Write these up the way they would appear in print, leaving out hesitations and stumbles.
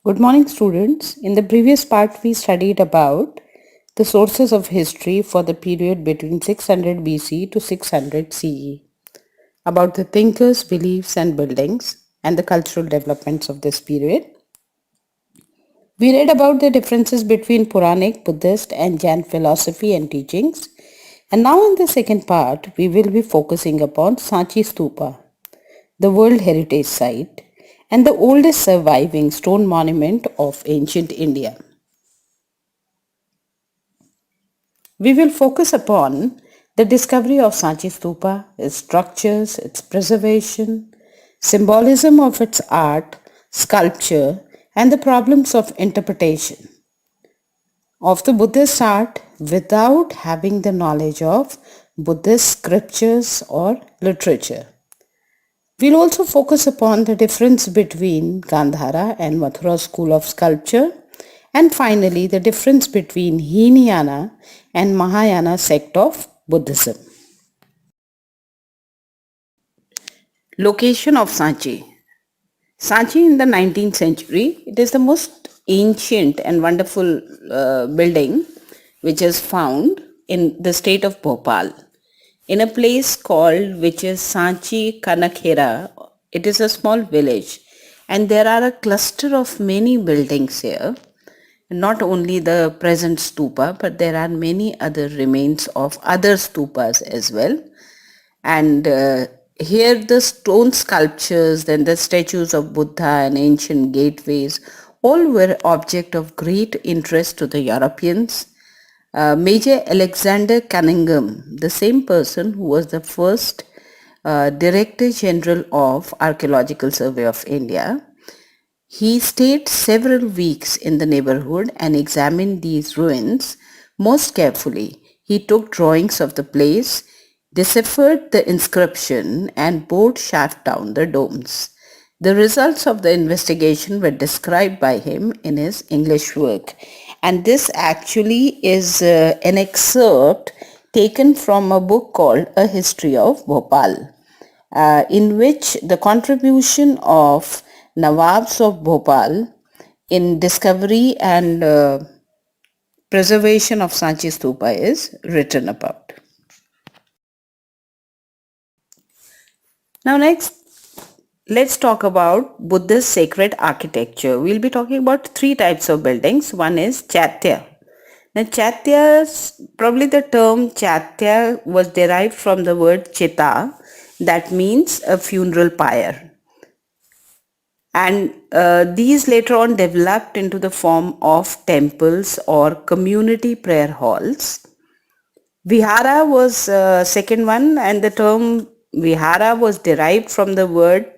Good morning, students. In the previous part, we studied about the sources of history for the period between 600 BC to 600 CE, about the thinkers, beliefs, and buildings, and the cultural developments of this period. We read about the differences between Puranic, Buddhist, and Jain philosophy and teachings. And now, in the second part, we will be focusing upon Sanchi Stupa, the World Heritage Site, and the oldest surviving stone monument of ancient India. We will focus upon the discovery of Sanchi Stupa, its structures, its preservation, symbolism of its art, sculpture, and the problems of interpretation of the Buddhist art without having the knowledge of Buddhist scriptures or literature. We'll also focus upon the difference between Gandhara and Mathura school of sculpture, and finally the difference between Hinayana and Mahayana sect of Buddhism. Location of Sanchi. Sanchi in the 19th century, it is the most ancient and wonderful building which is found in the state of Bhopal. In a place called which is Sanchi Kanakhera. It is a small village and there are a cluster of many buildings here. Not only the present stupa, but there are many other remains of other stupas as well. And here the stone sculptures, then the statues of Buddha and ancient gateways, all were object of great interest to the Europeans. Major Alexander Cunningham, the same person who was the first Director General of Archaeological Survey of India, he stayed several weeks in the neighborhood and examined these ruins most carefully. He took drawings of the place, deciphered the inscription, and bored shaft down the domes. The results of the investigation were described by him in his English work. And this actually is an excerpt taken from a book called A History of Bhopal, in which the contribution of Nawabs of Bhopal in discovery and preservation of Sanchi Stupa is written about. Now next, let's talk about Buddhist sacred architecture. We'll be talking about three types of buildings. One is Chaitya. Now Chaitya, probably the term Chaitya was derived from the word Chita, that means a funeral pyre. And these later on developed into the form of temples or community prayer halls. Vihara was second one, and the term Vihara was derived from the word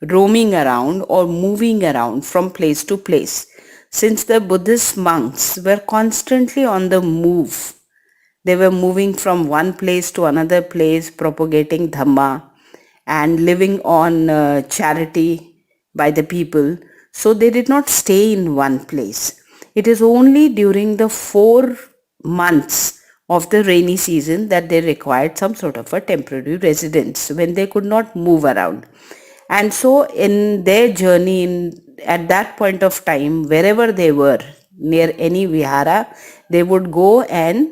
roaming around or moving around from place to place. Since the Buddhist monks were constantly on the move, they were moving from one place to another place, propagating Dhamma and living on charity by the people. So they did not stay in one place. It is only during the 4 months of the rainy season that they required some sort of a temporary residence when they could not move around. And so in their journey, at that point of time, wherever they were, near any vihara, they would go and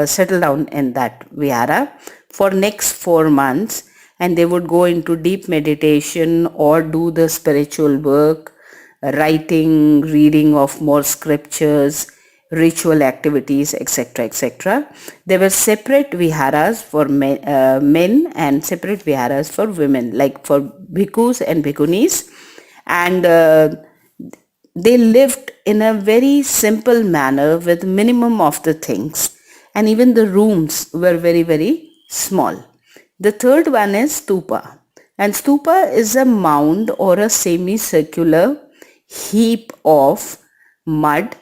settle down in that vihara for next 4 months, and they would go into deep meditation or do the spiritual work, writing, reading of more scriptures, ritual activities, etc., etc. There were separate viharas for men and separate viharas for women, like for bhikkhus and bhikkhunis. And they lived in a very simple manner with minimum of the things. And even the rooms were very, very small. The third one is stupa. And stupa is a mound or a semicircular heap of mud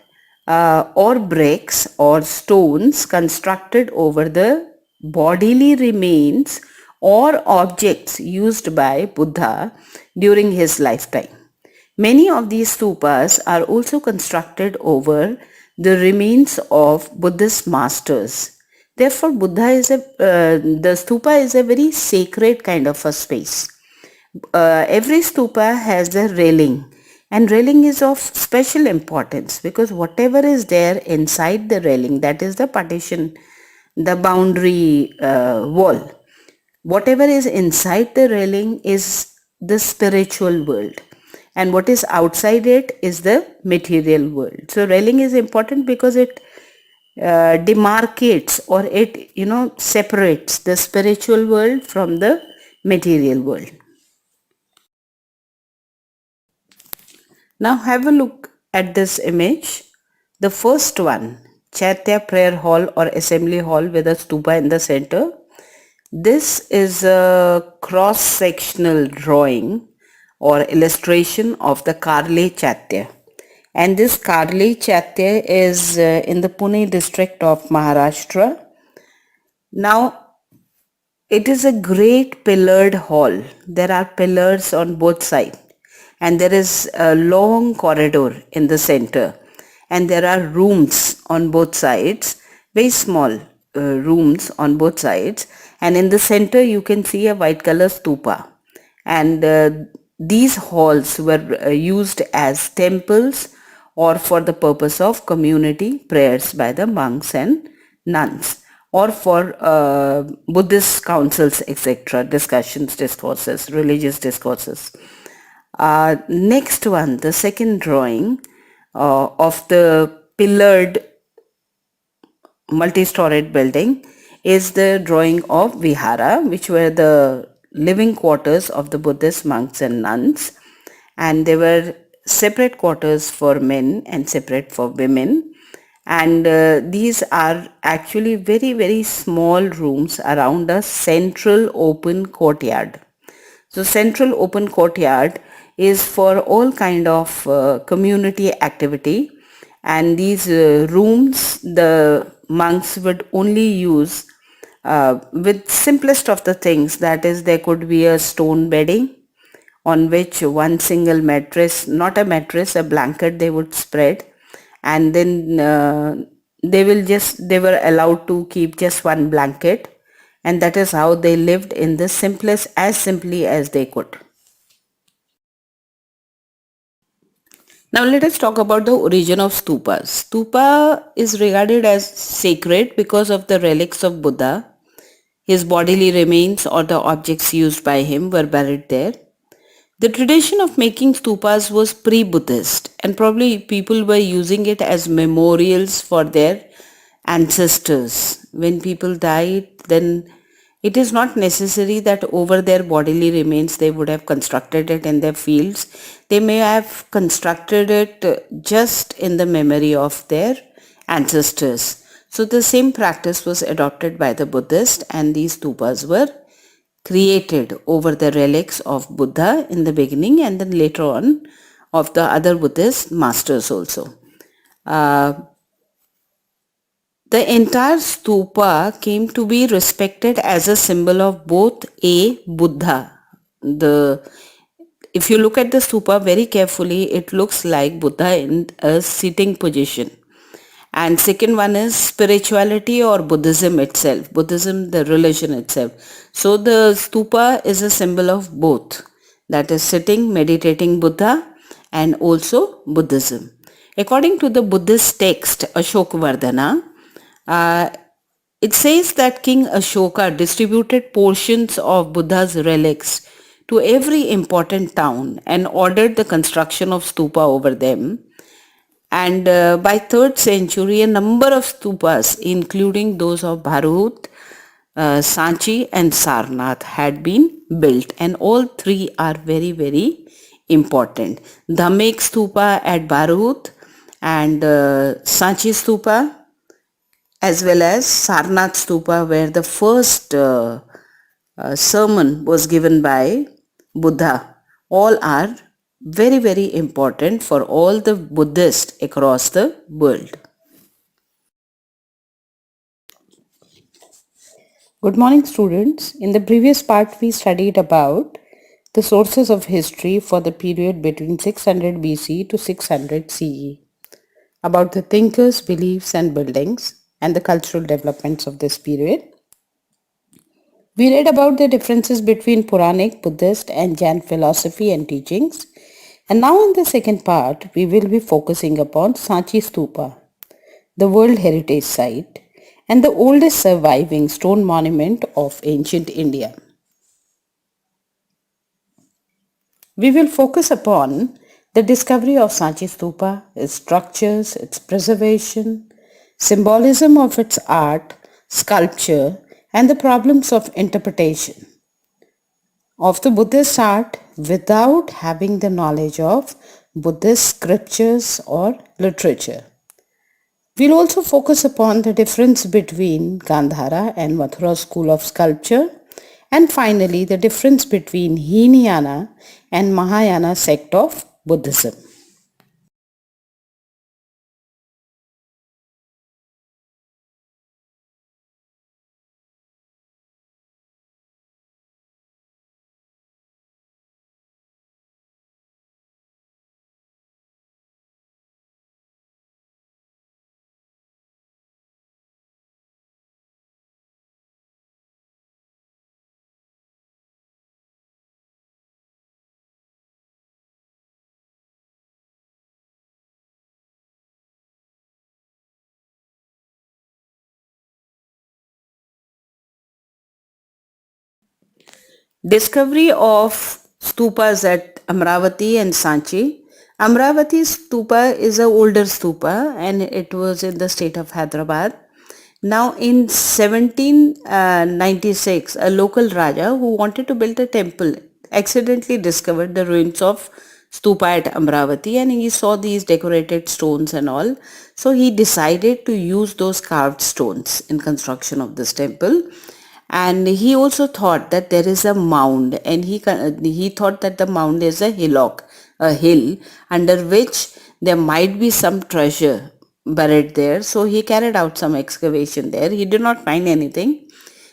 or bricks or stones constructed over the bodily remains or objects used by Buddha during his lifetime. Many of these stupas are also constructed over the remains of Buddhist masters. Therefore, the stupa is a very sacred kind of a space. Every stupa has a railing And railing is of special importance because whatever is there inside the railing, that is the partition, the boundary wall, whatever is inside the railing is the spiritual world, and what is outside it is the material world. So railing is important because it demarcates, or it separates the spiritual world from the material world. Now have a look at this image. The first one, Chaitya Prayer Hall or Assembly Hall with a stupa in the center. This is a cross-sectional drawing or illustration of the Karle Chaitya. And this Karle Chaitya is in the Pune district of Maharashtra. Now, it is a great pillared hall. There are pillars on both sides, and there is a long corridor in the center, and there are rooms on both sides, very small rooms on both sides, and in the center you can see a white color stupa. And these halls were used as temples or for the purpose of community prayers by the monks and nuns, or for Buddhist councils, etc., discussions, discourses, religious discourses. Next one, the second drawing of the pillared multi-storied building is the drawing of Vihara, which were the living quarters of the Buddhist monks and nuns, and there were separate quarters for men and separate for women. And these are actually very, very small rooms around a central open courtyard. So central open courtyard is for all kind of community activity, and these rooms the monks would only use with simplest of the things. That is, there could be a stone bedding on which one single mattress, not a mattress, a blanket they would spread, and then they were allowed to keep just one blanket, and that is how they lived in the simplest, as simply as they could. Now let us talk about the origin of stupas. Stupa is regarded as sacred because of the relics of Buddha. His bodily remains or the objects used by him were buried there. The tradition of making stupas was pre-Buddhist, and probably people were using it as memorials for their ancestors. When people died, then it is not necessary that over their bodily remains they would have constructed it in their fields. They may have constructed it just in the memory of their ancestors. So the same practice was adopted by the Buddhists, and these stupas were created over the relics of Buddha in the beginning, and then later on of the other Buddhist masters also. The entire stupa came to be respected as a symbol of both a Buddha. If you look at the stupa very carefully, it looks like Buddha in a sitting position. And second one is spirituality or Buddhism itself. Buddhism, the religion itself. So the stupa is a symbol of both. That is sitting, meditating Buddha, and also Buddhism. According to the Buddhist text Ashokavardhana, it says that King Ashoka distributed portions of Buddha's relics to every important town and ordered the construction of stupa over them. And by 3rd century, a number of stupas, including those of Bharhut, Sanchi and Sarnath, had been built, and all three are very, very important. Dhamek stupa at Bharhut and Sanchi stupa, as well as Sarnath stupa, where the first sermon was given by Buddha, all are very, very important for all the Buddhists across the world. Good morning, students. In the previous part, we studied about the sources of history for the period between 600 BC to 600 CE, about the thinkers, beliefs and buildings, and the cultural developments of this period. We read about the differences between Puranic, Buddhist and Jain philosophy and teachings. And now in the second part, we will be focusing upon Sanchi Stupa, the World Heritage Site and the oldest surviving stone monument of ancient India. We will focus upon the discovery of Sanchi Stupa, its structures, its preservation, symbolism of its art, sculpture, and the problems of interpretation of the Buddhist art without having the knowledge of Buddhist scriptures or literature. We'll also focus upon the difference between Gandhara and Mathura school of sculpture, and finally the difference between Hinayana and Mahayana sect of Buddhism. Discovery of stupas at Amravati and Sanchi. Amravati stupa is an older stupa and it was in the state of Hyderabad. Now in 1796, a local Raja who wanted to build a temple accidentally discovered the ruins of stupa at Amravati and he saw these decorated stones and all. So he decided to use those carved stones in construction of this temple. And he also thought that there is a mound and he thought that the mound is a hill under which there might be some treasure buried there. So he carried out some excavation there. He did not find anything.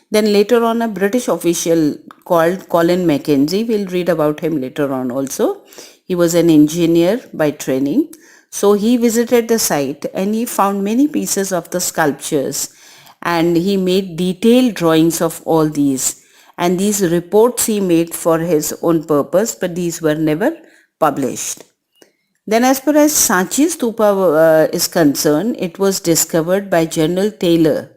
Then later on, a British official called Colin Mackenzie, we'll read about him later on also. He was an engineer by training. So he visited the site and he found many pieces of the sculptures and he made detailed drawings of all these. And these reports he made for his own purpose, but these were never published. Then as far as Sanchi Stupa is concerned, it was discovered by General Taylor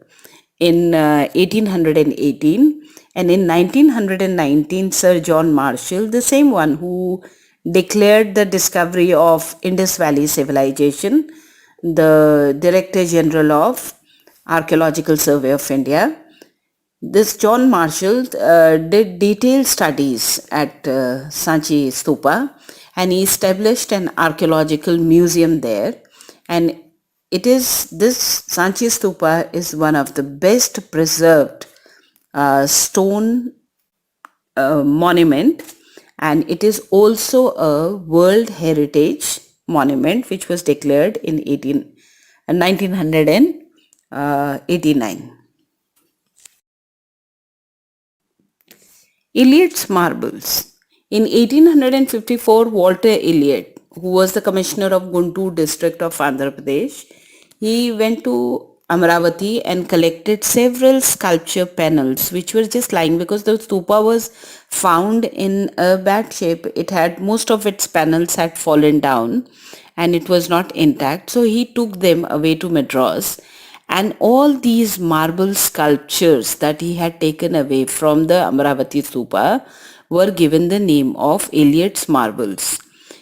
in 1818, and in 1919 Sir John Marshall, the same one who declared the discovery of Indus Valley Civilization, the Director General of Archaeological Survey of India, this John Marshall did detailed studies at Sanchi Stupa and he established an archaeological museum there, and it is this Sanchi Stupa is one of the best preserved stone monument, and it is also a World Heritage Monument which was declared in 1989. Elliott's marbles. In 1854, Walter Elliott, who was the commissioner of Guntur district of Andhra Pradesh, he went to Amravati and collected several sculpture panels which were just lying because the stupa was found in a bad shape. It had most of its panels had fallen down and it was not intact. So he took them away to Madras, and all these marble sculptures that he had taken away from the Amravati Stupa were given the name of Elliott's marbles.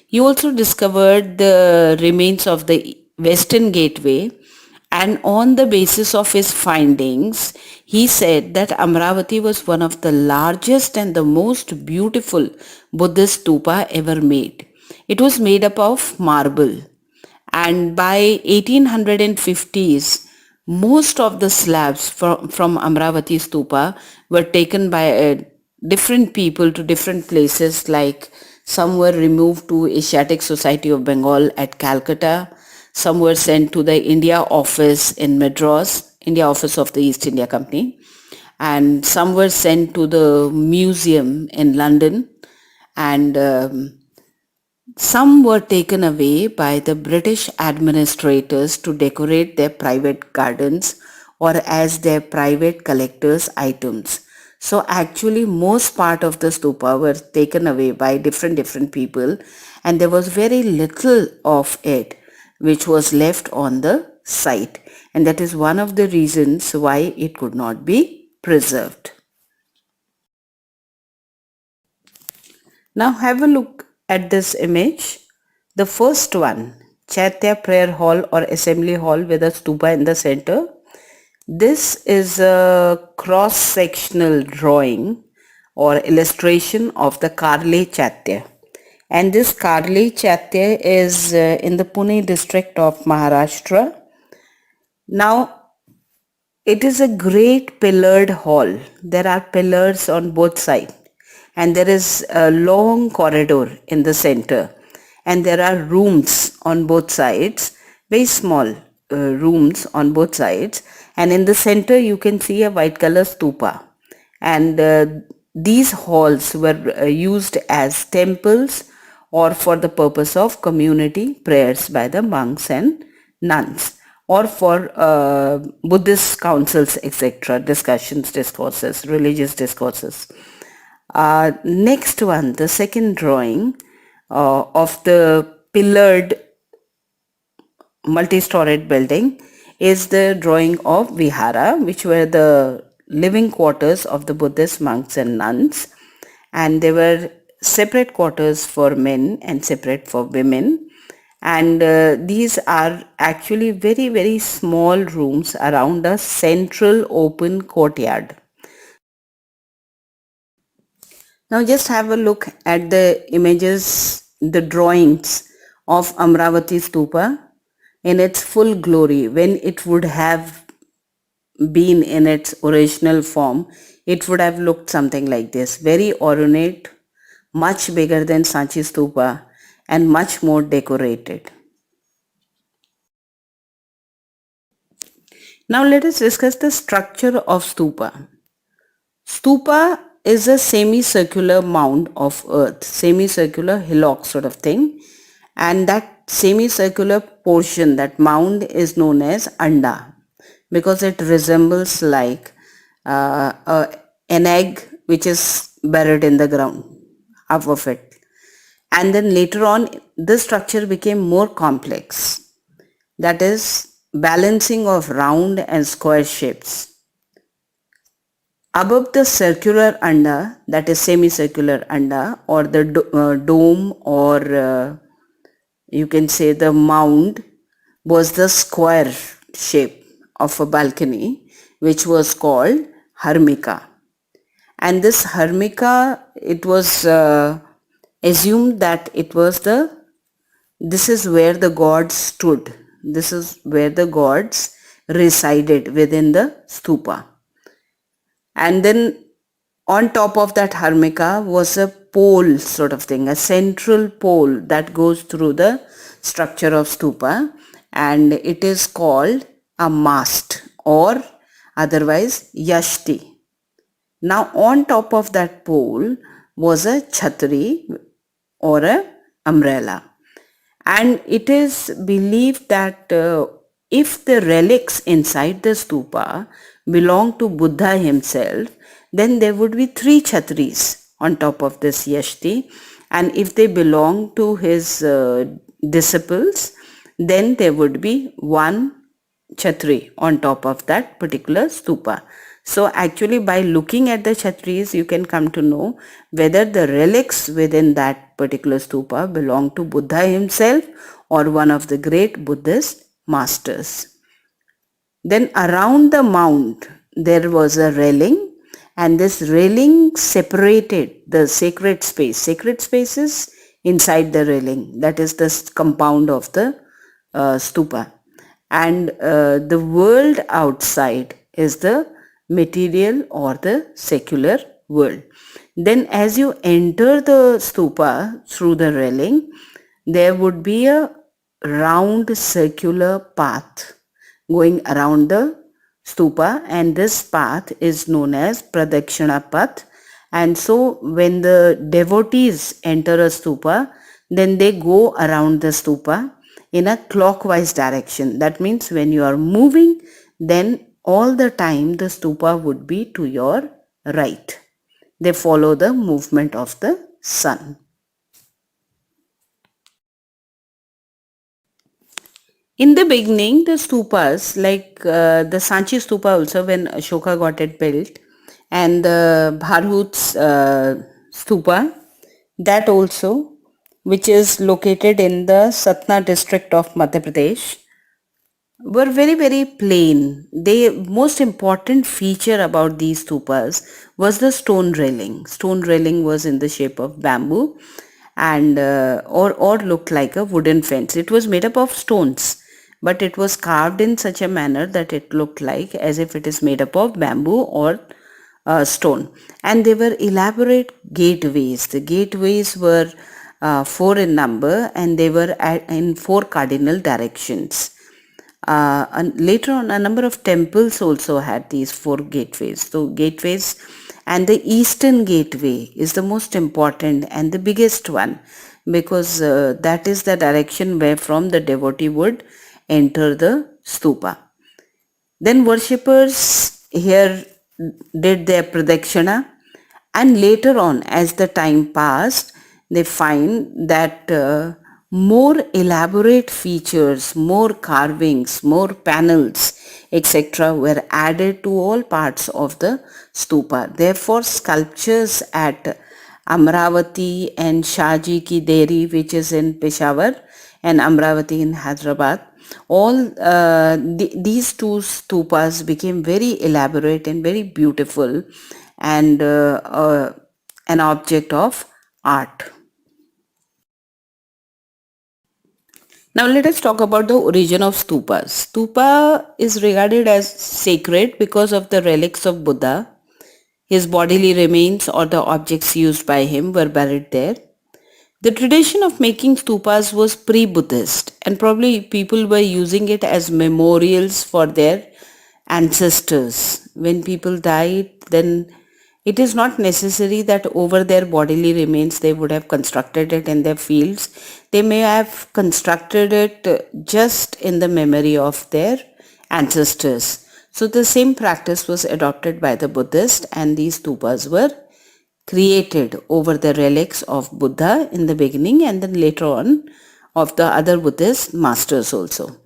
He also discovered the remains of the Western Gateway, and on the basis of his findings, he said that Amravati was one of the largest and the most beautiful Buddhist stupa ever made. It was made up of marble, and by 1850s, most of the slabs from Amravati Stupa were taken by different people to different places, like some were removed to Asiatic Society of Bengal at Calcutta, some were sent to the India office in Madras, India office of the East India Company, and some were sent to the museum in London, and some were taken away by the British administrators to decorate their private gardens or as their private collectors' items. So actually most part of the stupa were taken away by different people, and there was very little of it which was left on the site, and that is one of the reasons why it could not be preserved. Now have a look at this image. The first one, Chaitya Prayer Hall or Assembly Hall with a stupa in the center. This is a cross-sectional drawing or illustration of the Karli Chaitya. And this Karli Chaitya is in the Pune district of Maharashtra. Now, it is a great pillared hall. There are pillars on both sides, and there is a long corridor in the center, and there are rooms on both sides, very small rooms on both sides, and in the center you can see a white color stupa. And these halls were used as temples or for the purpose of community prayers by the monks and nuns, or for Buddhist councils, etc., discussions, discourses, religious discourses. Next one, the second drawing of the pillared multi-storied building is the drawing of Vihara, which were the living quarters of the Buddhist monks and nuns, and there were separate quarters for men and separate for women, and these are actually very small rooms around a central open courtyard. Now just have a look at the images, the drawings of Amravati Stupa in its full glory. When it would have been in its original form, it would have looked something like this. Very ornate, much bigger than Sanchi Stupa, and much more decorated. Now let us discuss the structure of stupa. Stupa is a semicircular mound of earth, semicircular hillock sort of thing, and that semicircular portion, that mound, is known as anda because it resembles like an egg which is buried in the ground, half of it. And then later on, this structure became more complex, that is, balancing of round and square shapes. Above the circular anda, that is semicircular anda, or the dome, or you can say the mound, was the square shape of a balcony, which was called Harmika. And this Harmika, it was assumed that this is where the gods stood. This is where the gods resided within the stupa. And then on top of that Harmika was a pole sort of thing, a central pole that goes through the structure of stupa, and it is called a mast or otherwise yashti. Now on top of that pole was a chhatri or a umbrella, and it is believed that if the relics inside the stupa belong to Buddha himself, then there would be 3 chhatris on top of this yashti, and if they belong to his disciples, then there would be 1 chhatri on top of that particular stupa. So actually by looking at the chhatris, you can come to know whether the relics within that particular stupa belong to Buddha himself or one of the great Buddhist masters. Then around the mound there was a railing, and this railing separated the sacred space. Sacred space is inside the railing, that is the compound of the stupa, and the world outside is the material or the secular world. Then as you enter the stupa through the railing, there would be a round circular path going around the stupa, and this path is known as Pradakshina Path. And so when the devotees enter a stupa, then they go around the stupa in a clockwise direction. That means when you are moving, then all the time the stupa would be to your right. They follow the movement of the sun. In the beginning, the stupas, like the Sanchi stupa also, when Ashoka got it built, and the Bharhut's stupa, that also, which is located in the Satna district of Madhya Pradesh, were very very plain. The most important feature about these stupas was the stone railing. Stone railing was in the shape of bamboo, and or looked like a wooden fence. It was made up of stones, but it was carved in such a manner that it looked like as if it is made up of bamboo or stone. And they were elaborate gateways. The gateways were four in number, and they were in four cardinal directions. And later on, a number of temples also had these four gateways. So, gateways, and the eastern gateway is the most important and the biggest one, because that is the direction where from the devotee would enter the stupa. Then worshippers here did their pradakshina, and later on, as the time passed, they find that more elaborate features, more carvings, more panels, etc., were added to all parts of the stupa. Therefore, sculptures at Amravati and Shaji Ki Deri, which is in Peshawar, and Amravati in Hyderabad, all these two stupas became very elaborate and very beautiful, and an object of art. Now let us talk about the origin of stupas. Stupa is regarded as sacred because of the relics of Buddha. His bodily remains or the objects used by him were buried there. The tradition of making stupas was pre-Buddhist, and probably people were using it as memorials for their ancestors. When people died, then it is not necessary that over their bodily remains they would have constructed it in their fields. They may have constructed it just in the memory of their ancestors. So the same practice was adopted by the Buddhists, and these stupas were created over the relics of Buddha in the beginning, and then later on of the other Buddhist masters also.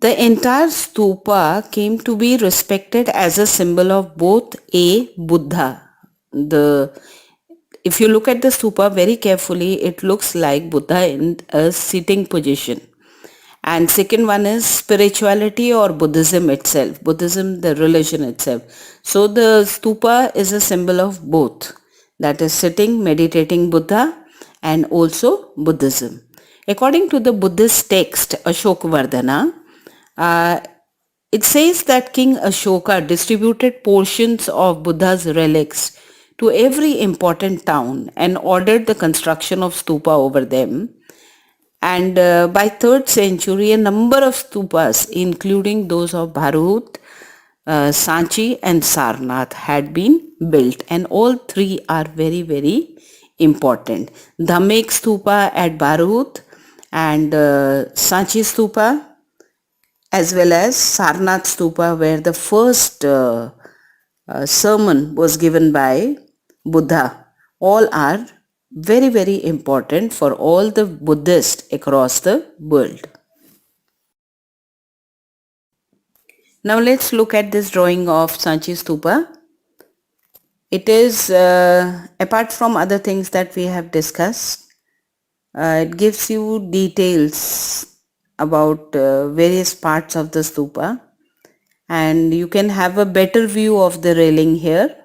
The entire stupa came to be respected as a symbol of both a Buddha. If you look at the stupa very carefully, it looks like Buddha in a sitting position. And second one is spirituality or Buddhism itself, Buddhism, the religion itself. So the stupa is a symbol of both, that is sitting, meditating Buddha, and also Buddhism. According to the Buddhist text Ashokavardhana, it says that King Ashoka distributed portions of Buddha's relics to every important town and ordered the construction of stupa over them. And by 3rd century, a number of stupas, including those of Bharhut, Sanchi and Sarnath, had been built, and all three are very very important. Dhamek stupa at Bharhut, and Sanchi stupa, as well as Sarnath stupa, where the first sermon was given by Buddha, all are very very important for all the Buddhists across the world. Now let's look at this drawing of Sanchi Stupa. It is, apart from other things that we have discussed, it gives you details about various parts of the stupa, and you can have a better view of the railing here,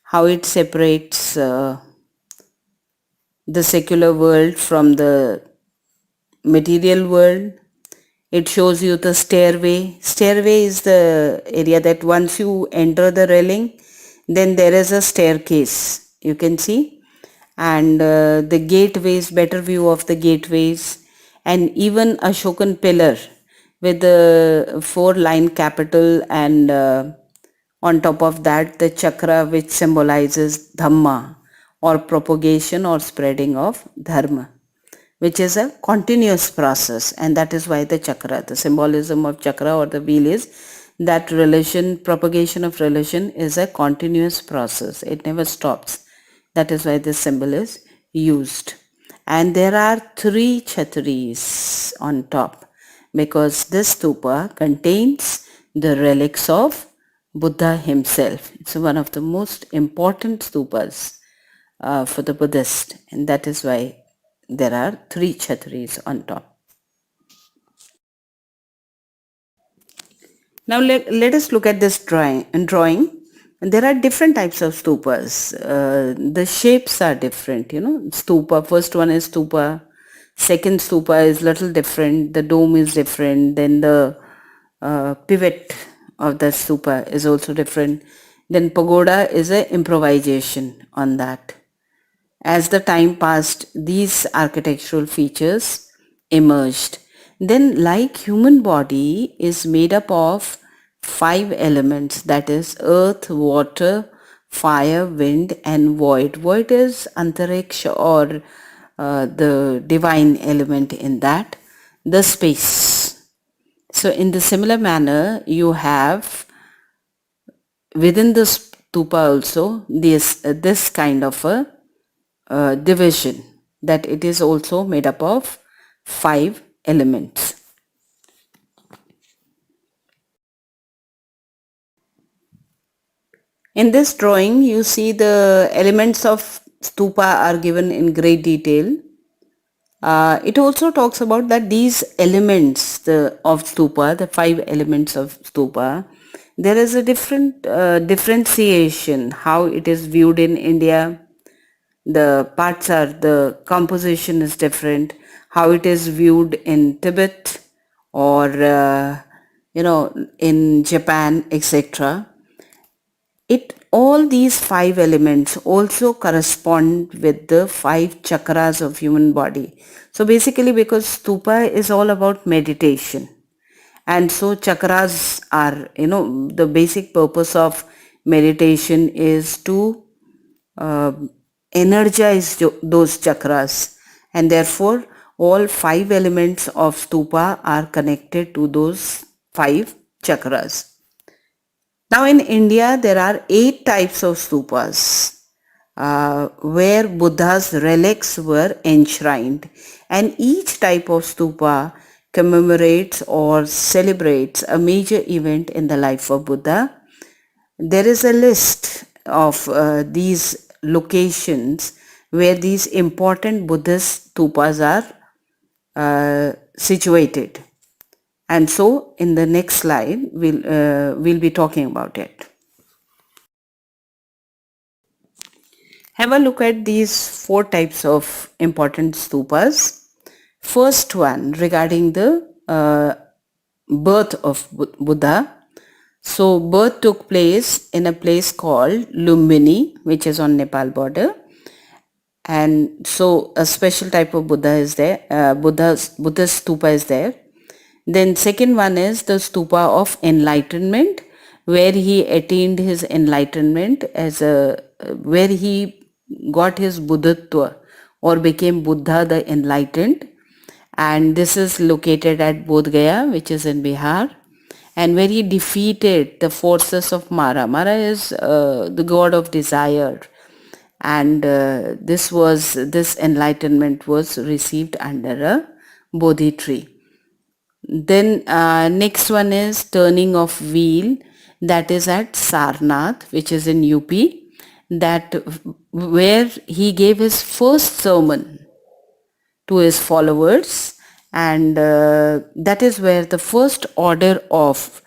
how it separates the secular world from the material world. It shows you the stairway. Stairway is the area that once you enter the railing, then there is a staircase, you can see, and the gateways, better view of the gateways, and even Ashokan pillar with the 4-line capital, and on top of that the chakra, which symbolizes Dhamma, or propagation or spreading of Dharma, which is a continuous process, and that is why the chakra, the symbolism of chakra or the wheel is that relation, propagation of relation is a continuous process. It never stops. That is why this symbol is used. And there are 3 chhatris on top because this stupa contains the relics of Buddha himself. It's one of the most important stupas for the Buddhist, and that is why there are 3 chhatris on top. Now let us look at this drawing. There are different types of stupas. The shapes are different, Stupa, first one is stupa. Second stupa is little different. The dome is different. Then the pivot of the stupa is also different. Then pagoda is a improvisation on that. As the time passed, these architectural features emerged. Then, like human body is made up of 5 elements, that is earth, water, fire, wind and void. Void is antariksha, or the divine element in that, the space. So in the similar manner, you have within the stupa also this kind of a division, that it is also made up of 5 elements. In this drawing, you see the elements of stupa are given in great detail. It also talks about that these elements of stupa, the 5 elements of stupa, there is a different differentiation how it is viewed in India. The composition is different, how it is viewed in Tibet or in Japan, etc. All these 5 elements also correspond with the 5 chakras of human body. So basically, because stupa is all about meditation, and so chakras are, the basic purpose of meditation is to uh, energize those chakras, and therefore all 5 elements of stupa are connected to those 5 chakras. Now in India, there are 8 types of stupas where Buddha's relics were enshrined, and each type of stupa commemorates or celebrates a major event in the life of Buddha. There is a list of these locations where these important Buddhist stupas are situated. And so in the next slide, we'll be talking about it. Have a look at these 4 types of important stupas. First one, regarding the birth of Buddha. So birth took place in a place called Lumbini, which is on Nepal border. And so a special type of Buddha is there, Buddha's stupa is there. Then second one is the stupa of enlightenment, where he attained his enlightenment where he got his Buddhatva or became Buddha the enlightened. And this is located at Bodh Gaya, which is in Bihar, and where he defeated the forces of Mara. Mara is the god of desire, and this enlightenment was received under a Bodhi tree. Then next one is turning of wheel, that is at Sarnath, which is in UP, that where he gave his first sermon to his followers, and that is where the first order of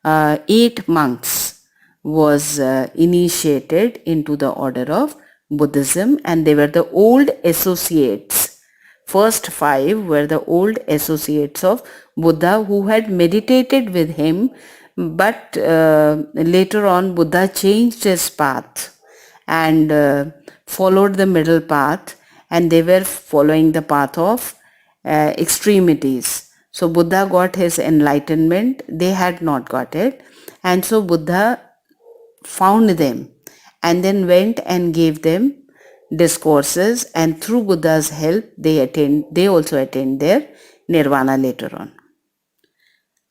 8 monks was initiated into the order of Buddhism, and they were the old associates. First 5 were the old associates of Buddha who had meditated with him, but later on Buddha changed his path and followed the middle path, and they were following the path of extremities. So Buddha got his enlightenment, they had not got it, and so Buddha found them and then went and gave them discourses, and through Buddha's help they also attained their nirvana later on.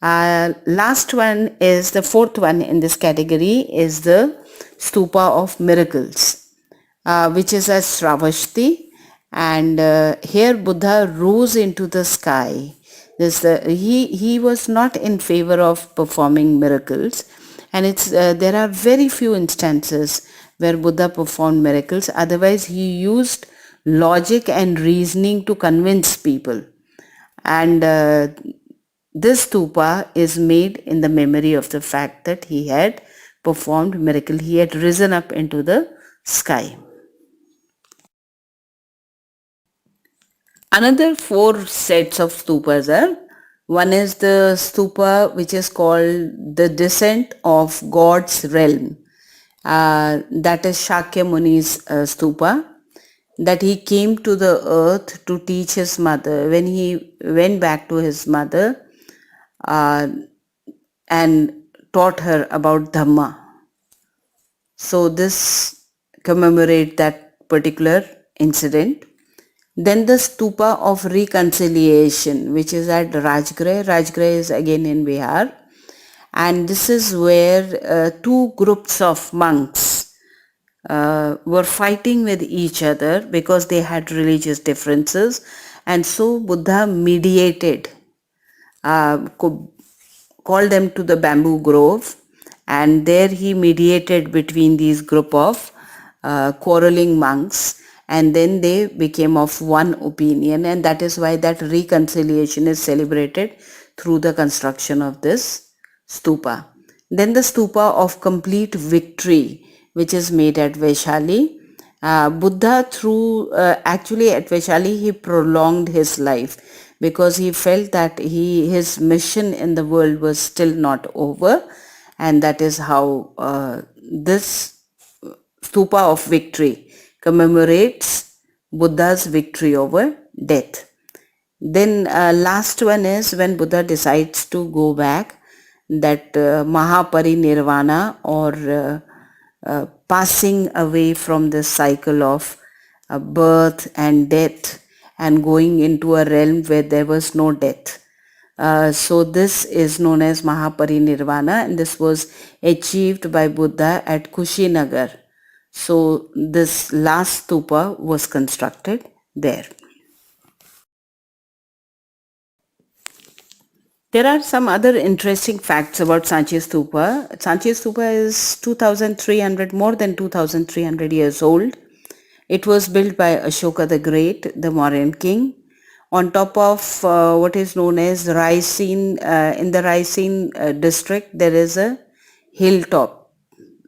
Last one is the fourth one in this category is the stupa of miracles, which is at Sravashti, and here Buddha rose into the sky. He was not in favor of performing miracles, and there are very few instances where Buddha performed miracles. Otherwise, he used logic and reasoning to convince people, and this stupa is made in the memory of the fact that he had performed miracle. He had risen up into the sky. Another four sets of stupas are, one is the stupa which is called the descent of God's realm. That is Shakya Muni's stupa, that he came to the earth to teach his mother. When he went back to his mother, uh, and taught her about Dhamma. So this commemorate that particular incident. Then the stupa of reconciliation, which is at Rajgriha. Rajgriha is again in Bihar. And this is where two groups of monks were fighting with each other because they had religious differences. And so Buddha mediated, called them to the bamboo grove, and there he mediated between these group of quarreling monks, and then they became of one opinion, and that is why that reconciliation is celebrated through the construction of this stupa. Then the stupa of complete victory, which is made at Vaishali. Buddha actually at Vaishali he prolonged his life because he felt that his mission in the world was still not over, and that is how this stupa of victory commemorates Buddha's victory over death. Then last one is when Buddha decides to go back, that Mahaparinirvana, or passing away from the cycle of birth and death and going into a realm where there was no death. So this is known as Mahaparinirvana, and this was achieved by Buddha at Kushinagar. So this last stupa was constructed there. There are some other interesting facts about Sanchi Stupa. Sanchi Stupa is 2300, more than 2300 years old. It was built by Ashoka the Great, the Mauryan king, on top of what is known as Raisine. In the Raisine district, there is a hilltop,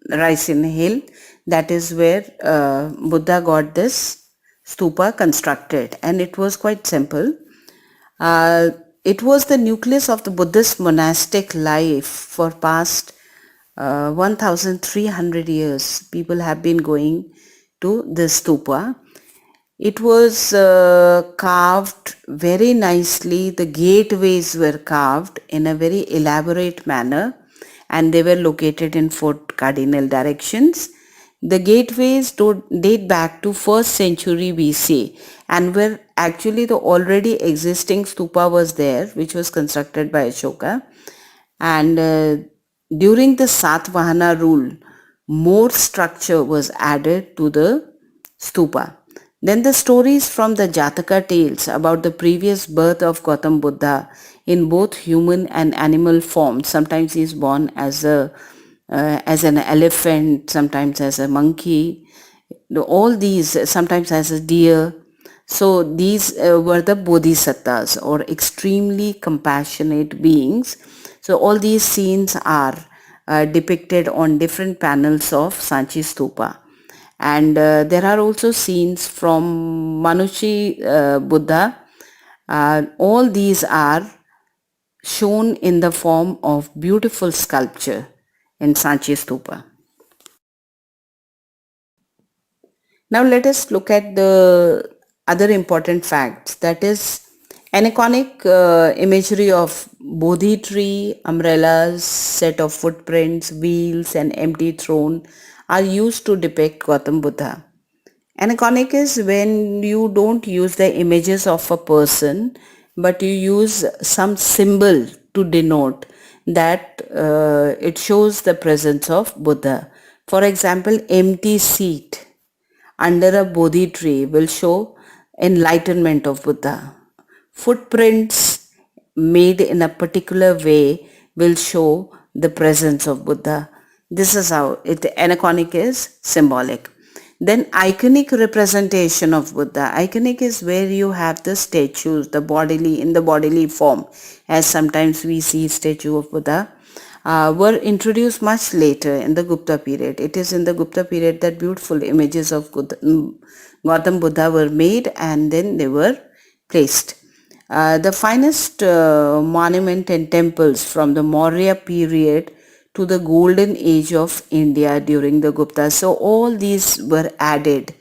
Raisine Hill. That is where Buddha got this stupa constructed, and it was quite simple. It was the nucleus of the Buddhist monastic life for past 1300 years. People have been going to this stupa. It was carved very nicely. The gateways were carved in a very elaborate manner, and they were located in 4 cardinal directions. The gateways date back to 1st century BC, and were actually the already existing stupa was there, which was constructed by Ashoka. And during the Satvahana rule, more structure was added to the stupa. Then the stories from the Jataka tales about the previous birth of Gautam Buddha in both human and animal form. Sometimes he is born as an elephant, sometimes as a monkey, all these, sometimes as a deer. So these were the bodhisattvas, or extremely compassionate beings. So all these scenes are depicted on different panels of Sanchi Stupa. And there are also scenes from Manushi Buddha. All these are shown in the form of beautiful sculpture in Sanchi Stupa. Now let us look at the other important facts, that is aniconic imagery of Bodhi tree, umbrellas, set of footprints, wheels and empty throne are used to depict Gautam Buddha. Aniconic is when you don't use the images of a person, but you use some symbol to denote that it shows the presence of Buddha. For example, empty seat under a Bodhi tree will show enlightenment of Buddha. Footprints made in a particular way will show the presence of Buddha. This is how it aniconic is symbolic. Then iconic representation of Buddha. Iconic is where you have the statues, the bodily in the bodily form, as sometimes we see statue of Buddha. Were introduced much later in the Gupta period. It is in the Gupta period that beautiful images of Gautam Buddha were made and then they were placed. The finest monument and temples from the Maurya period to the golden age of India during the Gupta. So all these were added.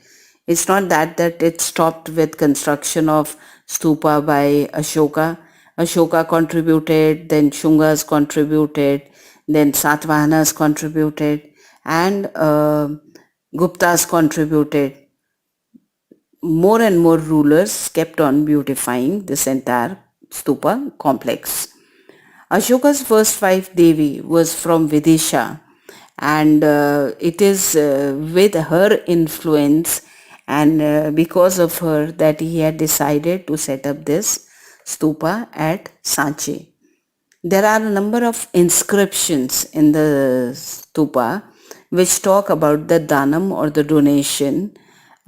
It's not that it stopped with construction of stupa by Ashoka. Ashoka contributed, then Shungas contributed, then Satavahanas contributed, and Guptas contributed. More and more rulers kept on beautifying this entire stupa complex. Ashoka's first wife Devi was from Vidisha, and it is with her influence and because of her that he had decided to set up this stupa at Sanchi. There are a number of inscriptions in the stupa which talk about the danam or the donation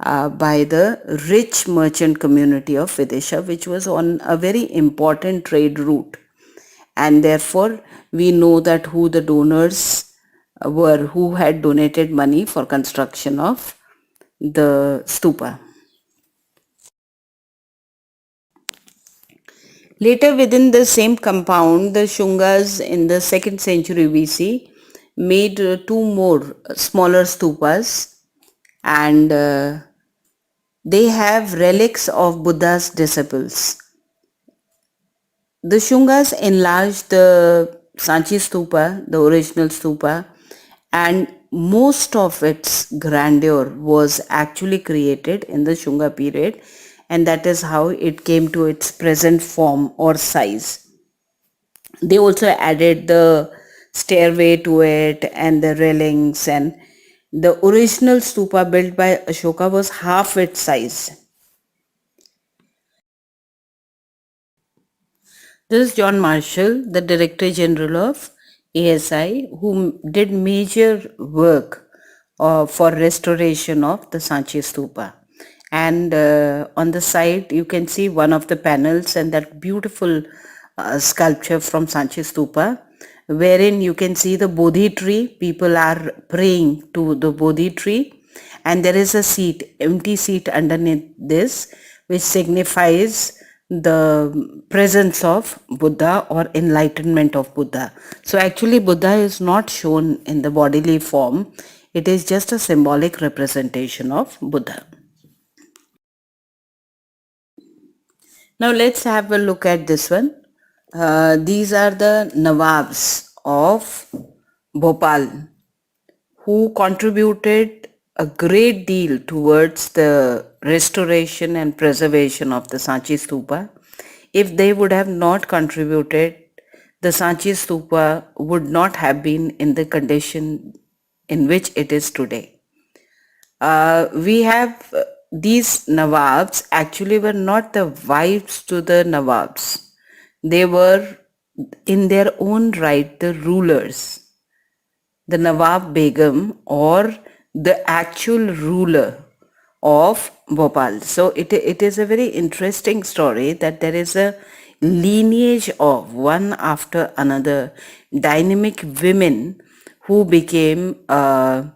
by the rich merchant community of Vidisha, which was on a very important trade route. And therefore, we know that who the donors were, who had donated money for construction of the stupa. Later, within the same compound, the Shungas in the 2nd century BC made two more smaller stupas, and they have relics of Buddha's disciples. The Shungas enlarged the Sanchi stupa, the original stupa, and most of its grandeur was actually created in the Shunga period, and that is how it came to its present form or size. They also added the stairway to it and the railings, and the original stupa built by Ashoka was half its size. This is John Marshall, the Director General of ASI, who did major work for restoration of the Sanchi Stupa. And on the side, you can see one of the panels and that beautiful sculpture from Sanchi Stupa, wherein you can see the Bodhi tree. People are praying to the Bodhi tree. And there is a seat, empty seat underneath this, which signifies the presence of Buddha or enlightenment of Buddha. So actually Buddha is not shown in the bodily form. It is just a symbolic representation of Buddha. Now let's have a look at this one. These are the Nawabs of Bhopal who contributed a great deal towards the restoration and preservation of the Sanchi Stupa. If they would have not contributed, the Sanchi Stupa would not have been in the condition in which it is today. We have these Nawabs actually were not the wives to the Nawabs. They were in their own right the rulers, the Nawab Begum or the actual ruler of Bhopal. So it is a very interesting story that there is a lineage of one after another dynamic women who became the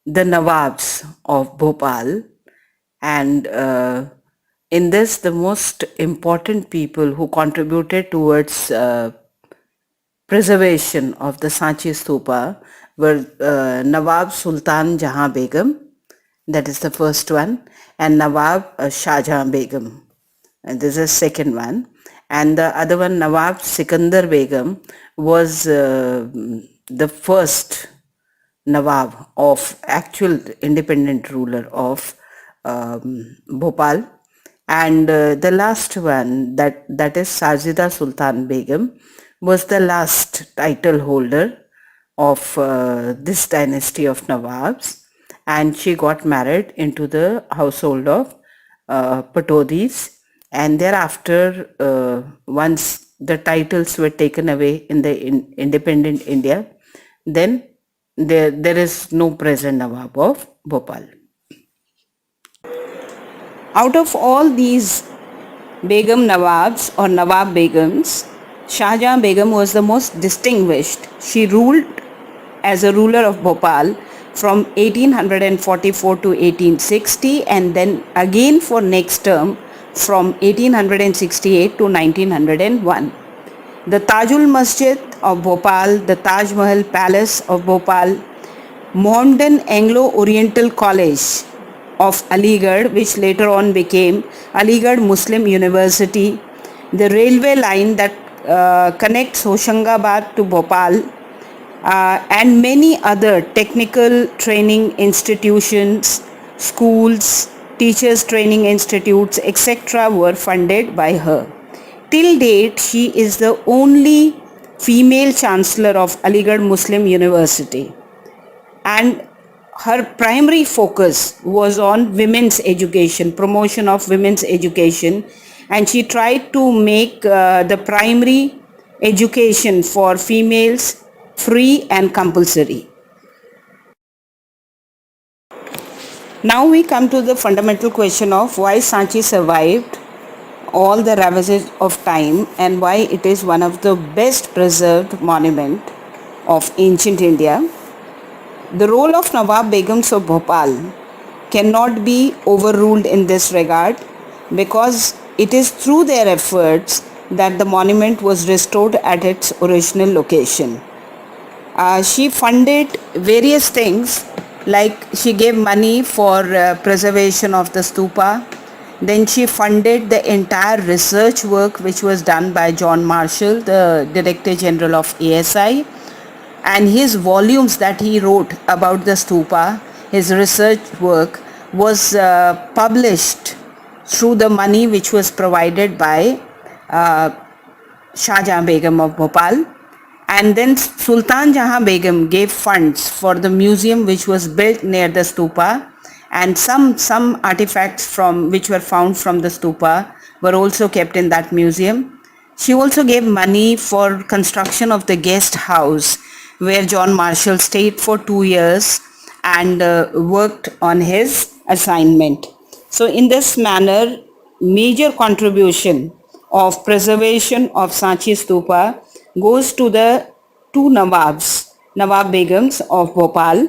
Nawabs of Bhopal, and in this the most important people who contributed towards preservation of the Sanchi Stupa were Nawab Sultan Jahan Begum, that is the first one, and Nawab Shah Jahan Begum, and this is the second one, and the other one Nawab Sikandar Begum was the first Nawab of actual independent ruler of Bhopal, and the last one that is Sajida Sultan Begum, was the last title holder of this dynasty of Nawabs, and she got married into the household of Patodis. And thereafter, once the titles were taken away in the independent India, then there is no present Nawab of Bhopal. Out of all these Begum Nawabs or Nawab Begums, Shahjahan Begum was the most distinguished. She ruled as a ruler of Bhopal from 1844 to 1860, and then again for next term from 1868 to 1901. The Tajul Masjid of Bhopal, the Taj Mahal Palace of Bhopal, Mohammedan Anglo-Oriental College of Aligarh, which later on became Aligarh Muslim University, the railway line that connects Hoshangabad to Bhopal, and many other technical training institutions, schools, teachers training institutes, etc. were funded by her. Till date, she is the only female chancellor of Aligarh Muslim University, and her primary focus was on women's education, promotion of women's education, and she tried to make the primary education for females free and compulsory. Now we come to the fundamental question of why Sanchi survived all the ravages of time and why it is one of the best preserved monument of ancient India. The role of Nawab Begums of Bhopal cannot be overruled in this regard because it is through their efforts that the monument was restored at its original location. She funded various things, like she gave money for preservation of the stupa. Then she funded the entire research work which was done by John Marshall, the Director General of ASI, and his volumes that he wrote about the stupa, his research work was published through the money which was provided by Shahjahan Begum of Bhopal. And then Sultan Jahan Begum gave funds for the museum which was built near the stupa, and some artifacts from which were found from the stupa were also kept in that museum. She also gave money for construction of the guest house where John Marshall stayed for 2 years and worked on his assignment. So in this manner, major contribution of preservation of Sanchi Stupa goes to the two Nawabs, Nawab Begums of Bhopal,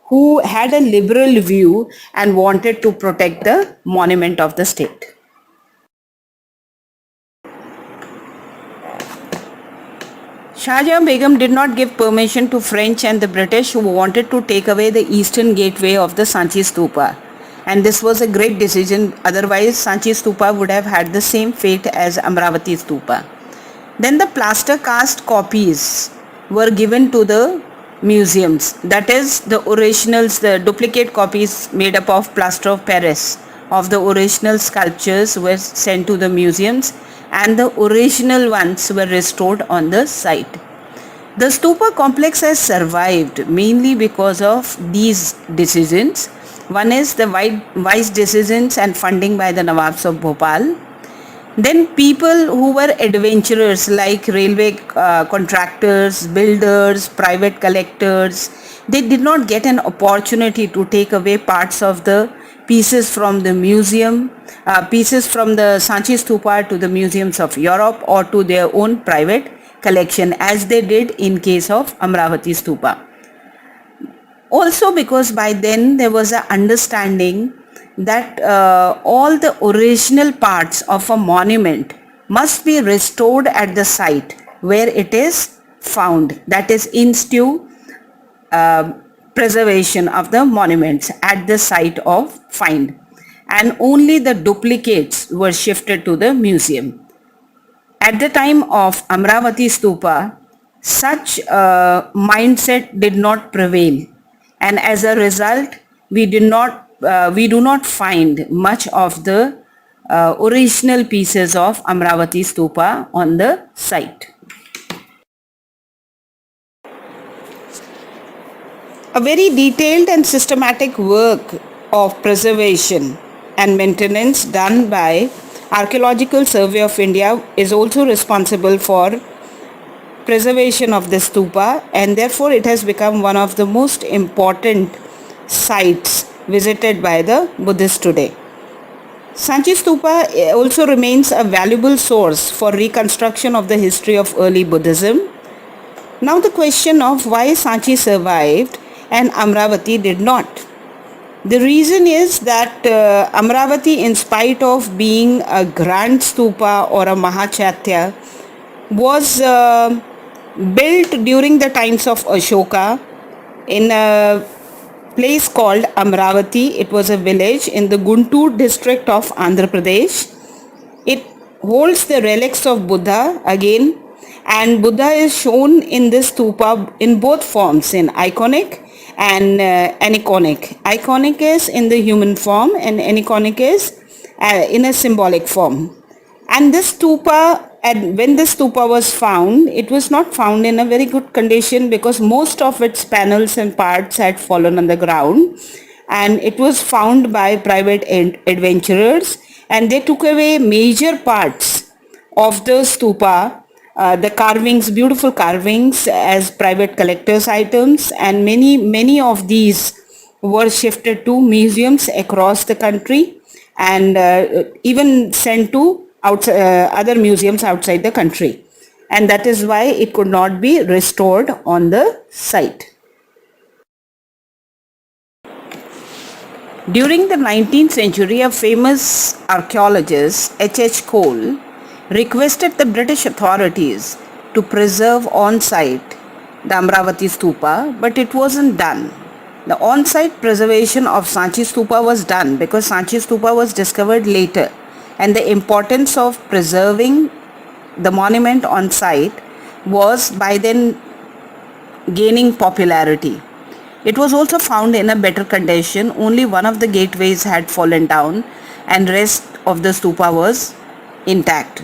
who had a liberal view and wanted to protect the monument of the state. Shahjahan Begum did not give permission to French and the British who wanted to take away the eastern gateway of the Sanchi Stupa. And this was a great decision, otherwise Sanchi Stupa would have had the same fate as Amravati Stupa. Then the plaster cast copies were given to the museums, that is the originals, the duplicate copies made up of plaster of Paris of the original sculptures were sent to the museums, and the original ones were restored on the site. The stupa complex has survived mainly because of these decisions. One is the wise decisions and funding by the Nawabs of Bhopal. Then people who were adventurers like railway contractors, builders, private collectors, they did not get an opportunity to take away parts of the pieces from the museum, pieces from the Sanchi Stupa to the museums of Europe or to their own private collection, as they did in case of Amravati Stupa. Also because by then there was an understanding that all the original parts of a monument must be restored at the site where it is found, that is in situ preservation of the monuments at the site of find, and only the duplicates were shifted to the museum. At the time of Amravati Stupa, such mindset did not prevail, and as a result we do not find much of the original pieces of Amravati Stupa on the site. A very detailed and systematic work of preservation and maintenance done by Archaeological Survey of India is also responsible for preservation of the stupa, and therefore it has become one of the most important sites visited by the Buddhists today. Sanchi Stupa also remains a valuable source for reconstruction of the history of early Buddhism. Now the question of why Sanchi survived and Amravati did not. The reason is that Amravati, in spite of being a grand stupa or a Mahachatya, was built during the times of Ashoka in a place called Amravati. It was a village in the Guntur district of Andhra Pradesh. It holds the relics of Buddha again, and Buddha is shown in this stupa in both forms, in iconic and aniconic. Iconic is in the human form and aniconic is in a symbolic form. And this stupa, and when this stupa was found, it was not found in a very good condition because most of its panels and parts had fallen on the ground, and it was found by private adventurers, and they took away major parts of the stupa, the carvings, beautiful carvings, as private collectors' items, and many of these were shifted to museums across the country, and even sent to other museums outside the country, and that is why it could not be restored on the site. During the 19th century, a famous archaeologist, H.H. Cole, requested the British authorities to preserve on-site the Amravati Stupa, but it wasn't done. The on-site preservation of Sanchi Stupa was done because Sanchi Stupa was discovered later, and the importance of preserving the monument on site was by then gaining popularity. It was also found in a better condition. Only one of the gateways had fallen down and rest of the stupa was intact.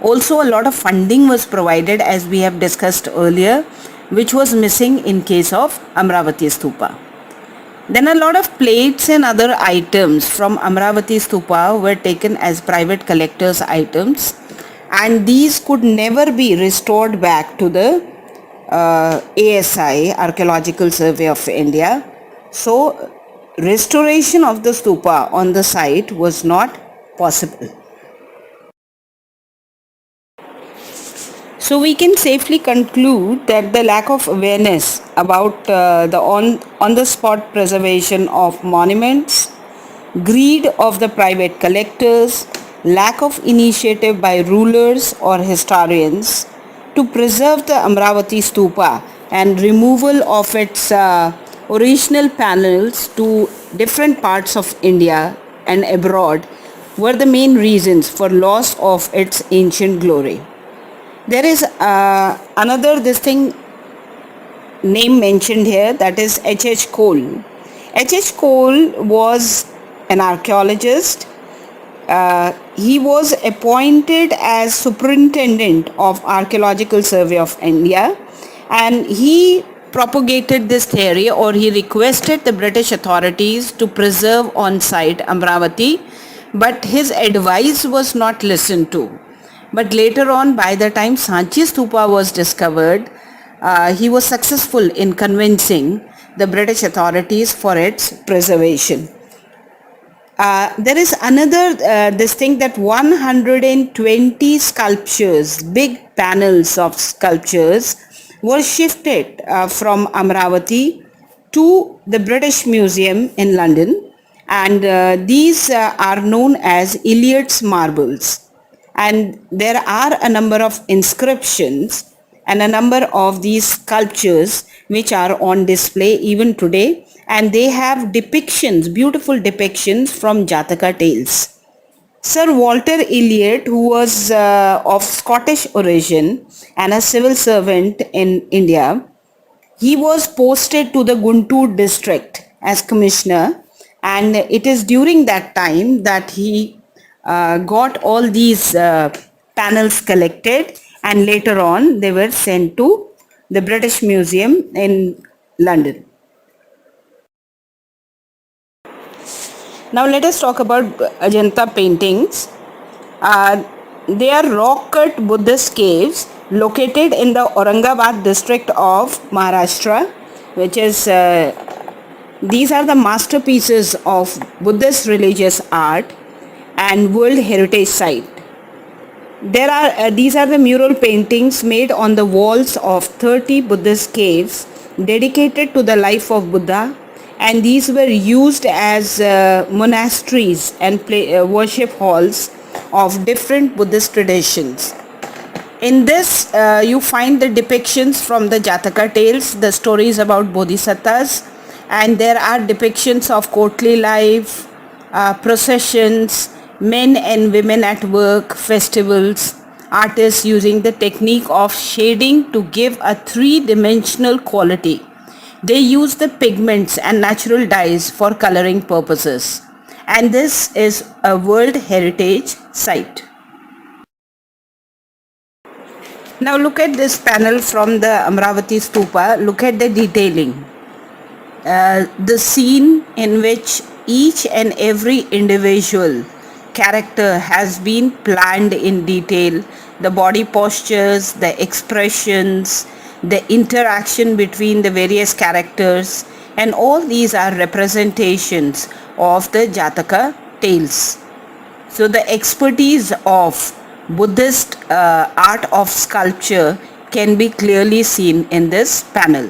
Also, a lot of funding was provided, as we have discussed earlier, which was missing in case of Amravati Stupa. Then a lot of plates and other items from Amravati Stupa were taken as private collectors' items, and these could never be restored back to the ASI, Archaeological Survey of India. So restoration of the stupa on the site was not possible. So we can safely conclude that the lack of awareness about the on-the-spot preservation of monuments, greed of the private collectors, lack of initiative by rulers or historians to preserve the Amravati Stupa and removal of its original panels to different parts of India and abroad were the main reasons for loss of its ancient glory. There is another name mentioned here, that is H.H. Cole. H.H. Cole was an archaeologist. He was appointed as superintendent of Archaeological Survey of India, and he propagated this theory, or he requested the British authorities to preserve on site Amravati, but his advice was not listened to. But later on, by the time Sanchi Stupa was discovered, he was successful in convincing the British authorities for its preservation. There is another that 120 sculptures, big panels of sculptures, were shifted from Amravati to the British Museum in London, and these are known as Iliad's marbles. And there are a number of inscriptions and a number of these sculptures which are on display even today, and they have depictions, beautiful depictions from Jataka tales. Sir Walter Elliot, who was of Scottish origin and a civil servant in India, he was posted to the Guntur district as commissioner, and it is during that time that he got all these panels collected, and later on they were sent to the British Museum in London. Now let us talk about Ajanta paintings. Uh, they are rock-cut Buddhist caves located in the Aurangabad district of Maharashtra, which is these are the masterpieces of Buddhist religious art and World Heritage Site. There are these are the mural paintings made on the walls of 30 Buddhist caves dedicated to the life of Buddha, and these were used as monasteries and worship halls of different Buddhist traditions. In this, you find the depictions from the Jataka tales, the stories about bodhisattvas, and there are depictions of courtly life, processions, men and women at work, festivals, artists using the technique of shading to give a three-dimensional quality. They use the pigments and natural dyes for coloring purposes. And this is a World Heritage Site. Now look at this panel from the Amravati Stupa. Look at the detailing. The scene in which each and every individual character has been planned in detail. The body postures, the expressions, the interaction between the various characters, and all these are representations of the Jataka tales. So the expertise of Buddhist art of sculpture can be clearly seen in this panel.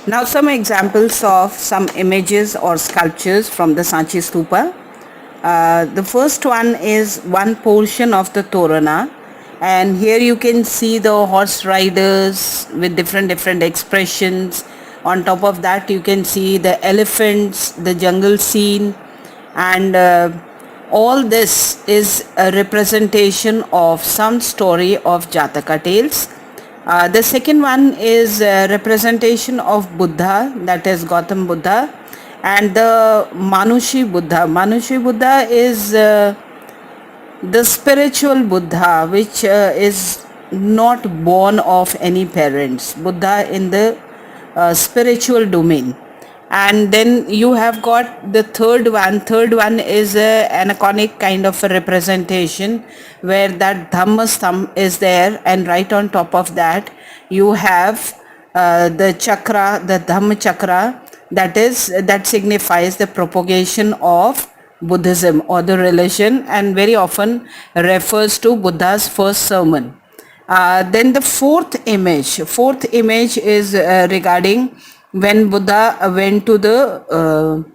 Now some examples of some images or sculptures from the Sanchi Stupa. The first one is one portion of the Torana, and here you can see the horse riders with different expressions. On top of that you can see the elephants, the jungle scene, and all this is a representation of some story of Jataka tales. The second one is a representation of Buddha, that is Gautam Buddha, and the Manushi Buddha. Manushi Buddha is the spiritual Buddha, which is not born of any parents. Buddha in the spiritual domain. And then you have got the third one is an iconic kind of a representation where that Dhammastambh is there, and right on top of that you have the chakra, the Dhamma chakra, that signifies the propagation of Buddhism or the religion, and very often refers to Buddha's first sermon. Then the fourth image is regarding when Buddha went to the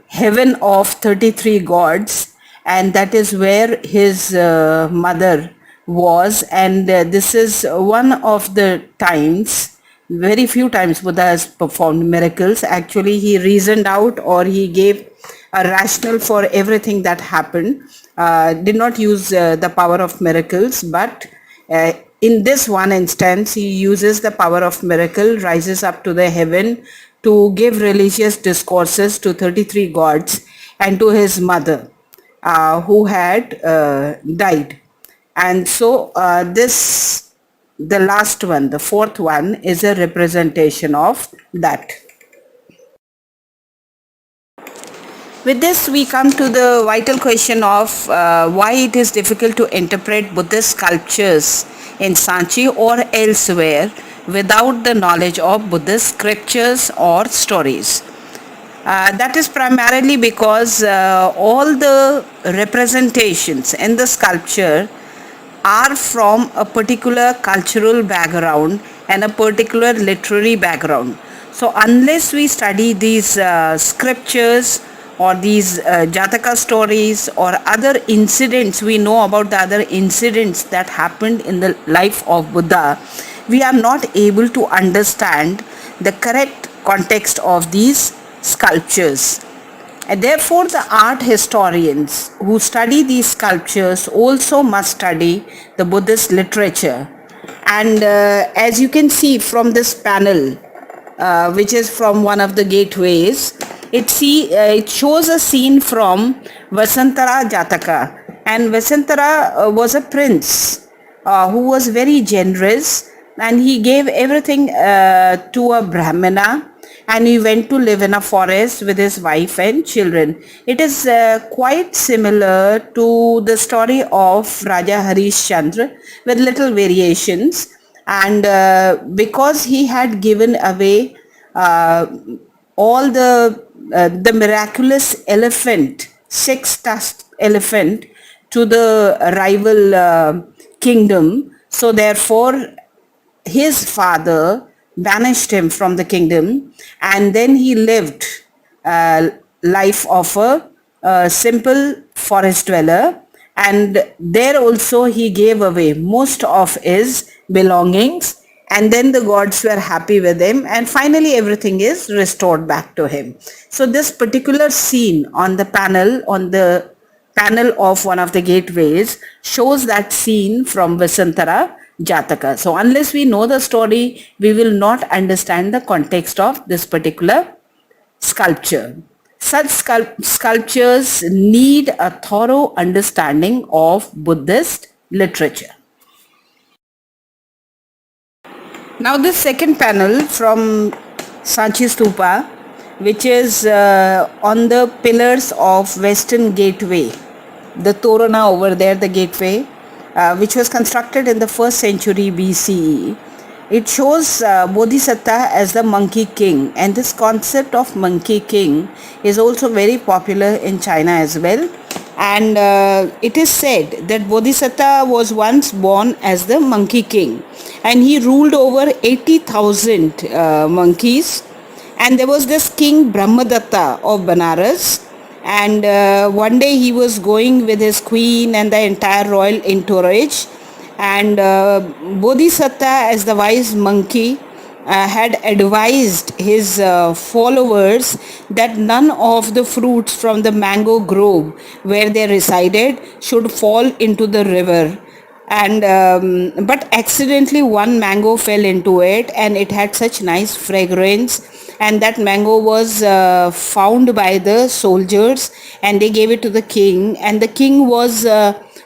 heaven of 33 gods, and that is where his mother was, and this is one of the times, very few times Buddha has performed miracles. Actually he reasoned out, or he gave a rationale for everything that happened, did not use the power of miracles, but in this one instance he uses the power of miracle, rises up to the heaven to give religious discourses to 33 gods and to his mother who had died. And so the last one, the fourth one, is a representation of that. With this, we come to the vital question of why it is difficult to interpret Buddhist sculptures in Sanchi or elsewhere without the knowledge of Buddhist scriptures or stories. That is primarily because all the representations in the sculpture are from a particular cultural background and a particular literary background. So unless we study these scriptures or these Jataka stories or other incidents, we know about the other incidents that happened in the life of Buddha, we are not able to understand the correct context of these sculptures. And therefore, the art historians who study these sculptures also must study the Buddhist literature. And as you can see from this panel, which is from one of the gateways, It shows a scene from Vasantara Jataka, and Vasantara was a prince who was very generous, and he gave everything to a Brahmana, and he went to live in a forest with his wife and children. It is quite similar to the story of Raja Harish Chandra with little variations, and because he had given away uh, all the miraculous elephant, six-tusked elephant, to the rival kingdom. So therefore, his father banished him from the kingdom, and then he lived a life of a simple forest dweller, and there also he gave away most of his belongings, and then the gods were happy with him, and finally everything is restored back to him. So this particular scene on the panel of one of the gateways shows that scene from Vasantara Jataka. So unless we know the story, we will not understand the context of this particular sculpture. Such sculptures need a thorough understanding of Buddhist literature. Now this second panel from Sanchi Stupa, which is on the pillars of Western Gateway, the Torana over there, the gateway, which was constructed in the 1st century BCE. It shows Bodhisatta as the monkey king, and this concept of monkey king is also very popular in China as well. And it is said that Bodhisatta was once born as the monkey king, and he ruled over 80,000 monkeys. And there was this king Brahmadatta of Banaras, and one day he was going with his queen and the entire royal entourage, and Bodhisatta, as the wise monkey, had advised his followers that none of the fruits from the mango grove where they resided should fall into the river. And but accidentally one mango fell into it, and it had such nice fragrance, and that mango was found by the soldiers, and they gave it to the king, and the king was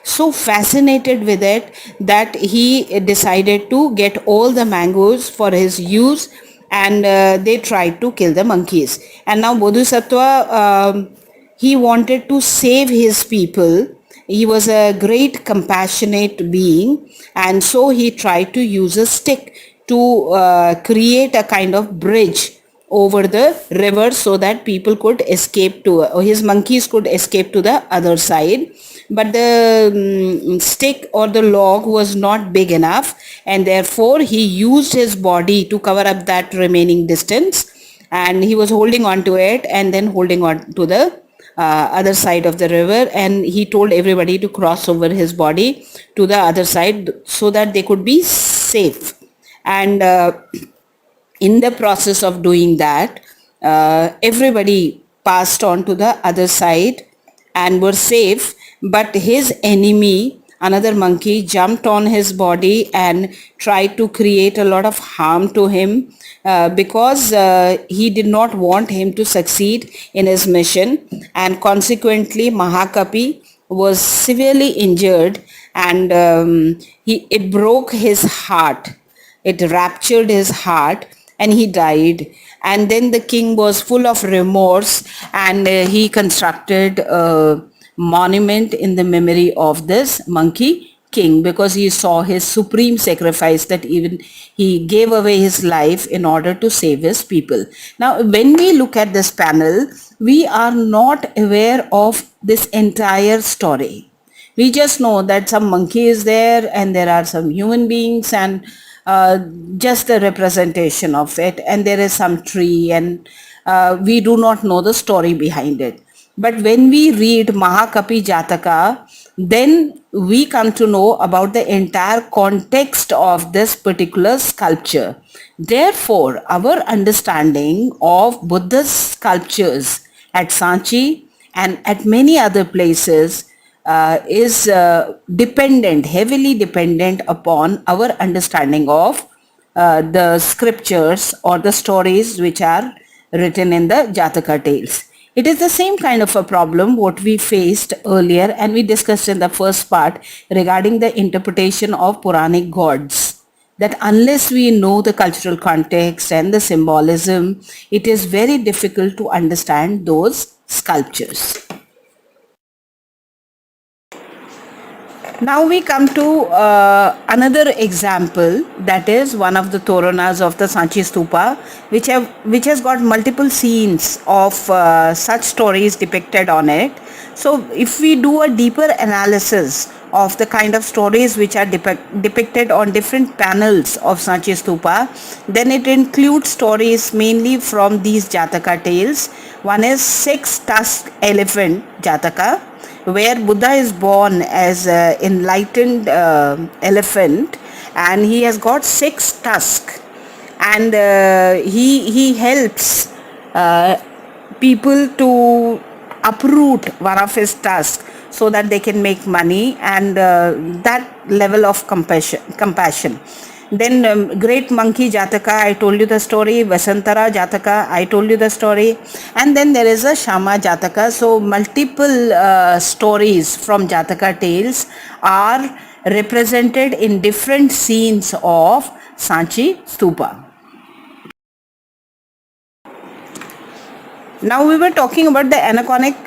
so fascinated with it that he decided to get all the mangoes for his use, and they tried to kill the monkeys. And now Bodhisattva, he wanted to save his people. He was a great compassionate being, and so he tried to use a stick to create a kind of bridge over the river so that people could escape to, or his monkeys could escape to the other side. But the stick or the log was not big enough, and therefore he used his body to cover up that remaining distance, and he was holding on to it and then holding on to the other side of the river, and he told everybody to cross over his body to the other side so that they could be safe. And in the process of doing that, everybody passed on to the other side and were safe, but his enemy, another monkey, jumped on his body and tried to create a lot of harm to him because he did not want him to succeed in his mission, and consequently Mahakapi was severely injured, and it broke his heart. It ruptured his heart, and he died. And then the king was full of remorse, and he constructed a monument in the memory of this monkey king, because he saw his supreme sacrifice, that even he gave away his life in order to save his people. Now, when we look at this panel, we are not aware of this entire story. We just know that some monkey is there and there are some human beings, and just the representation of it, and there is some tree, and we do not know the story behind it. But when we read Mahakapi Jataka, then we come to know about the entire context of this particular sculpture. Therefore, our understanding of Buddha's sculptures at Sanchi and at many other places is dependent, heavily dependent upon our understanding of the scriptures or the stories which are written in the Jataka tales. It is the same kind of a problem what we faced earlier and we discussed in the first part regarding the interpretation of Puranic gods. That unless we know the cultural context and the symbolism, it is very difficult to understand those sculptures. Now we come to another example, that is one of the Toranas of the Sanchi Stupa, which has got multiple scenes of such stories depicted on it. So if we do a deeper analysis of the kind of stories which are depicted on different panels of Sanchi Stupa, then it includes stories mainly from these Jataka tales. One is six-tusked elephant Jataka, where Buddha is born as an enlightened elephant, and he has got six tusks, and he helps people to uproot one of his tusks so that they can make money, and that level of compassion. Then Great Monkey Jataka, I told you the story. Vasantara Jataka, I told you the story. And then there is a Shama Jataka. So multiple stories from Jataka tales are represented in different scenes of Sanchi Stupa. Now we were talking about the aniconic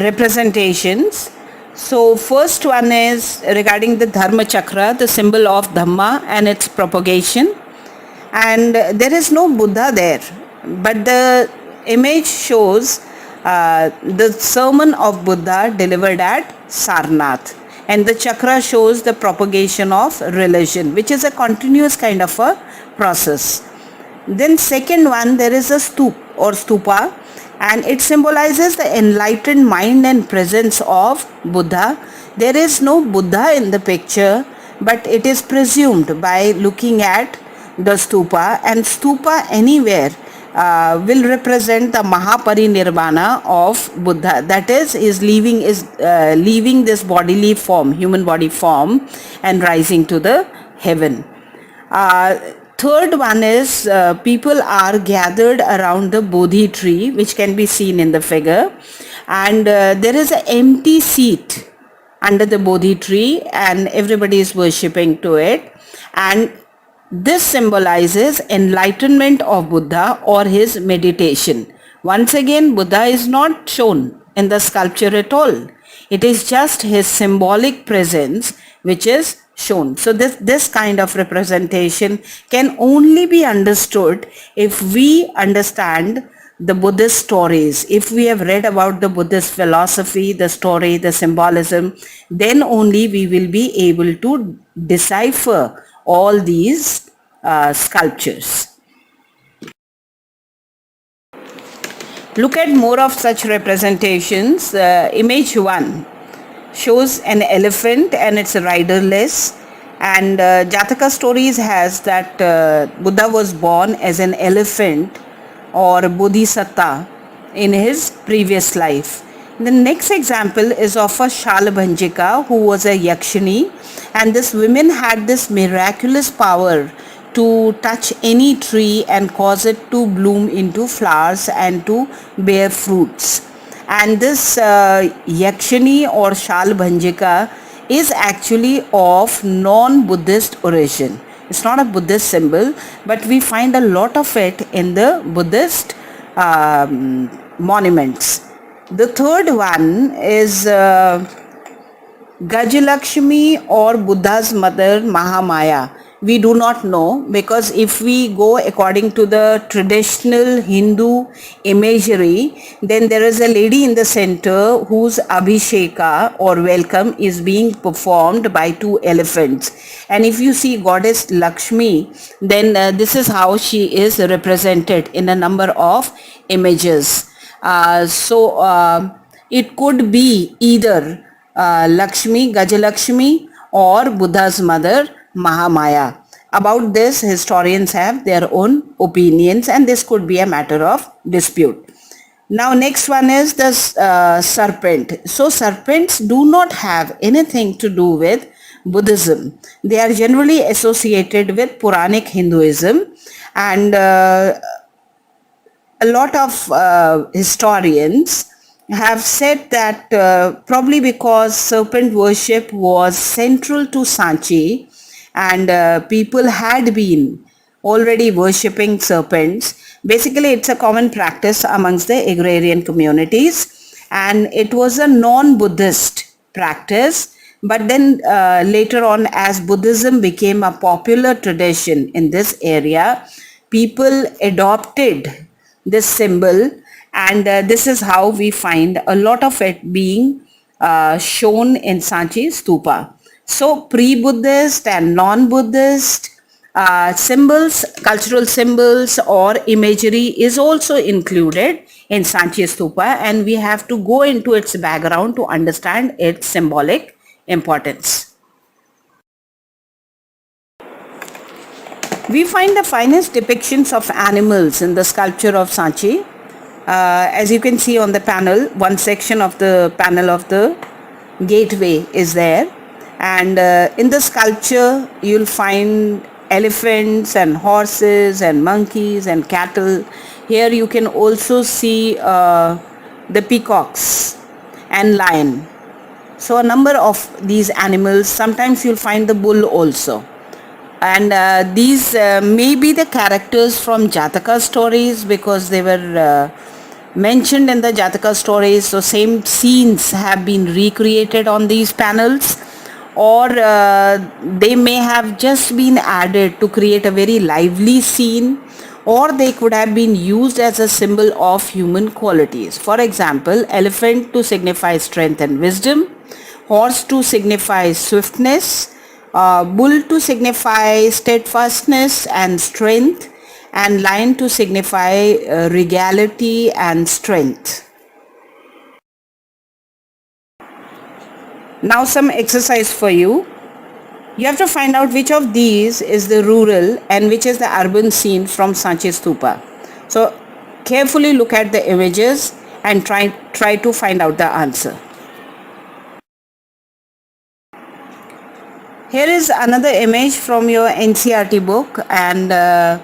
representations. So first one is regarding the Dharma Chakra, the symbol of Dhamma and its propagation. And there is no Buddha there, but the image shows the sermon of Buddha delivered at Sarnath. And the chakra shows the propagation of religion, which is a continuous kind of a process. Then second one, there is a stup or stupa, and it symbolizes the enlightened mind and presence of Buddha. There is no Buddha in the picture, but it is presumed by looking at the stupa, and stupa anywhere will represent the Mahaparinirvana of Buddha. That is leaving this bodily form, human body form, and rising to the heaven. Third one is people are gathered around the Bodhi tree, which can be seen in the figure, and there is an empty seat under the Bodhi tree and everybody is worshipping to it, and this symbolizes enlightenment of Buddha or his meditation. Once again, Buddha is not shown in the sculpture at all. It is just his symbolic presence which is shown. So this kind of representation can only be understood if we understand the Buddhist stories. If we have read about the Buddhist philosophy, the story, the symbolism, then only we will be able to decipher all these sculptures. Look at more of such representations. Image 1 shows an elephant and it's riderless, and Jataka stories has that Buddha was born as an elephant or bodhisattva in his previous life. The next example is of a Shalabhanjika who was a Yakshini, and this woman had this miraculous power to touch any tree and cause it to bloom into flowers and to bear fruits. And this Yakshini or Shalabhanjika is actually of non-Buddhist origin. It's not a Buddhist symbol, but we find a lot of it in the Buddhist monuments. The third one is Gajalakshmi or Buddha's mother Mahamaya. We do not know, because if we go according to the traditional Hindu imagery, then there is a lady in the center whose Abhisheka or welcome is being performed by two elephants. And if you see goddess Lakshmi, then this is how she is represented in a number of images. It could be either Lakshmi, Gajalakshmi, or Buddha's mother Mahamaya. About this, historians have their own opinions, and this could be a matter of dispute. Now next one is the serpent. So serpents do not have anything to do with Buddhism. They are generally associated with Puranic Hinduism, and a lot of historians have said that probably because serpent worship was central to Sanchi, and people had been already worshipping serpents. Basically, it's a common practice amongst the agrarian communities, and it was a non-Buddhist practice. But then later on, as Buddhism became a popular tradition in this area, people adopted this symbol, and this is how we find a lot of it being shown in Sanchi Stupa. So pre-Buddhist and non-Buddhist symbols, cultural symbols or imagery is also included in Sanchi Stupa, and we have to go into its background to understand its symbolic importance. We find the finest depictions of animals in the sculpture of Sanchi. As you can see on the panel, one section of the panel of the gateway is there, and in the sculpture you'll find elephants and horses and monkeys and cattle. Here you can also see the peacocks and lion. So a number of these animals. Sometimes you'll find the bull also, and these may be the characters from Jataka stories, because they were mentioned in the Jataka stories. So same scenes have been recreated on these panels, or they may have just been added to create a very lively scene, or they could have been used as a symbol of human qualities. For example, elephant to signify strength and wisdom, horse to signify swiftness, bull to signify steadfastness and strength, and lion to signify regality and strength. Now some exercise for you. You have to find out which of these is the rural and which is the urban scene from Sanchi Stupa. So carefully look at the images and try to find out the answer. Here is another image from your NCERT book, and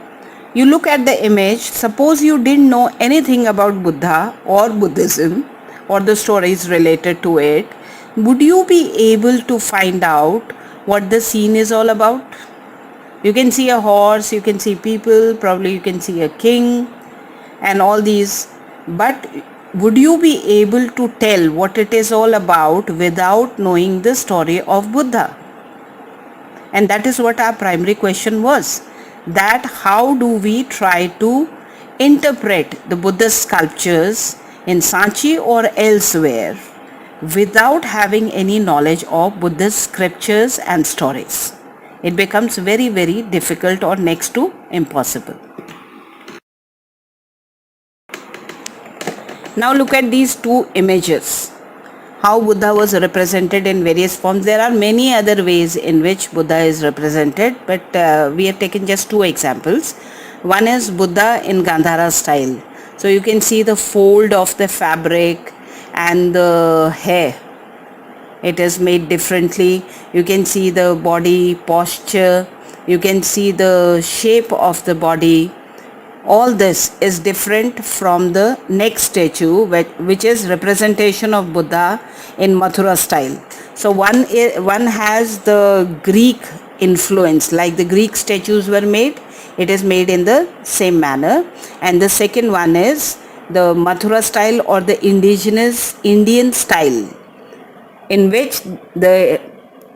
you look at the image. Suppose you didn't know anything about Buddha or Buddhism or the stories related to it. Would you be able to find out what the scene is all about? You can see a horse, you can see people, probably you can see a king and all these. But would you be able to tell what it is all about without knowing the story of Buddha? And that is what our primary question was, that how do we try to interpret the Buddhist sculptures in Sanchi or elsewhere without having any knowledge of Buddhist scriptures and stories. It becomes very, very difficult or next to impossible. Now look at these two images. How Buddha was represented in various forms. There are many other ways in which Buddha is represented, but we have taken just two examples. One is Buddha in Gandhara style. So you can see the fold of the fabric and the hair. It is made differently. You can see the body posture. You can see the shape of the body. All this is different from the next statue, which is representation of Buddha in Mathura style. So one has the Greek influence, like the Greek statues were made. It is made in the same manner. And the second one is the Mathura style or the indigenous Indian style, in which the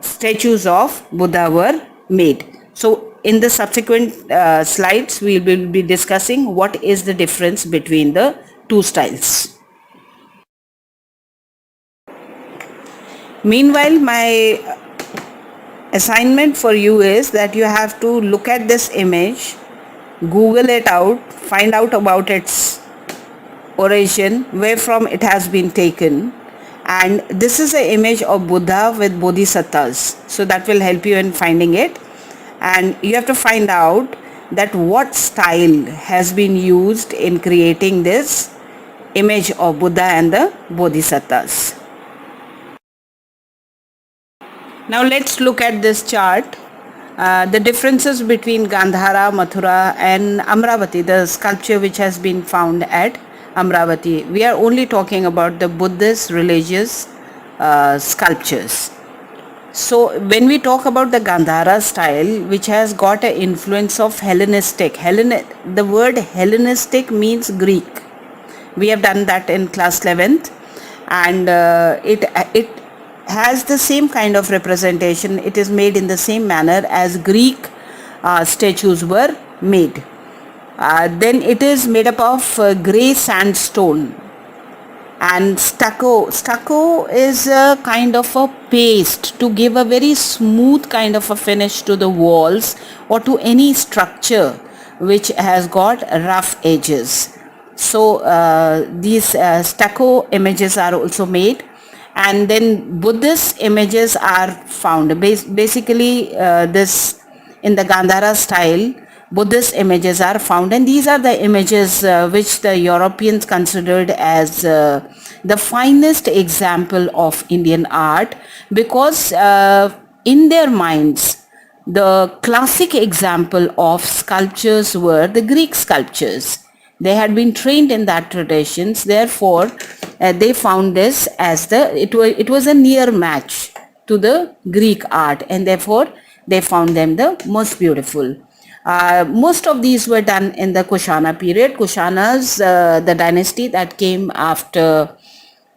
statues of Buddha were made. So in the subsequent slides, we will be discussing what is the difference between the two styles. Meanwhile, my assignment for you is that you have to look at this image, Google it out, find out about its origin, where from it has been taken. And this is an image of Buddha with bodhisattvas. So that will help you in finding it. And you have to find out that what style has been used in creating this image of Buddha and the bodhisattvas. Now let's look at this chart. the differences between Gandhara, Mathura and Amravati, the sculpture which has been found at Amravati. We are only talking about the Buddhist religious sculptures. So when we talk about the Gandhara style, which has got an influence of Hellenistic, the word Hellenistic means Greek. We have done that in class 11th, and it has the same kind of representation. It is made in the same manner as Greek statues were made. Then it is made up of grey sandstone and stucco. Stucco is a kind of a paste to give a very smooth kind of a finish to the walls or to any structure which has got rough edges. So these stucco images are also made, and then Buddhist images are found. Basically this in the Gandhara style, Buddhist images are found, and these are the images which the Europeans considered as the finest example of Indian art, because in their minds the classic example of sculptures were the Greek sculptures. They had been trained in that traditions, therefore they found this as it was a near match to the Greek art, and therefore they found them the most beautiful. Most of these were done in the Kushana period. Kushanas, the dynasty that came after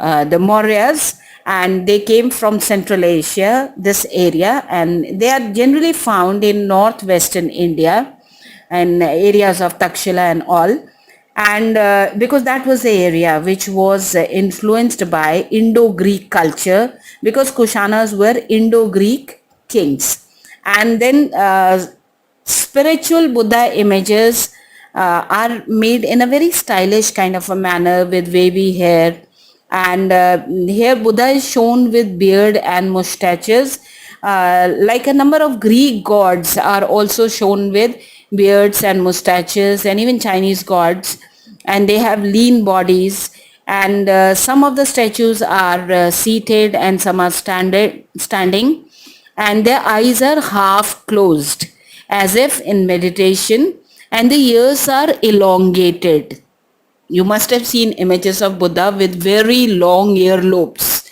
the Mauryas, and they came from Central Asia, this area, and they are generally found in northwestern India and areas of Takshila and all. And because that was the area which was influenced by Indo-Greek culture, because Kushanas were Indo-Greek kings. And then spiritual Buddha images are made in a very stylish kind of a manner with wavy hair, and here Buddha is shown with beard and mustaches, like a number of Greek gods are also shown with beards and mustaches, and even Chinese gods, and they have lean bodies, and some of the statues are seated and some are standing, and their eyes are half closed as if in meditation, and the ears are elongated. You must have seen images of Buddha with very long earlobes,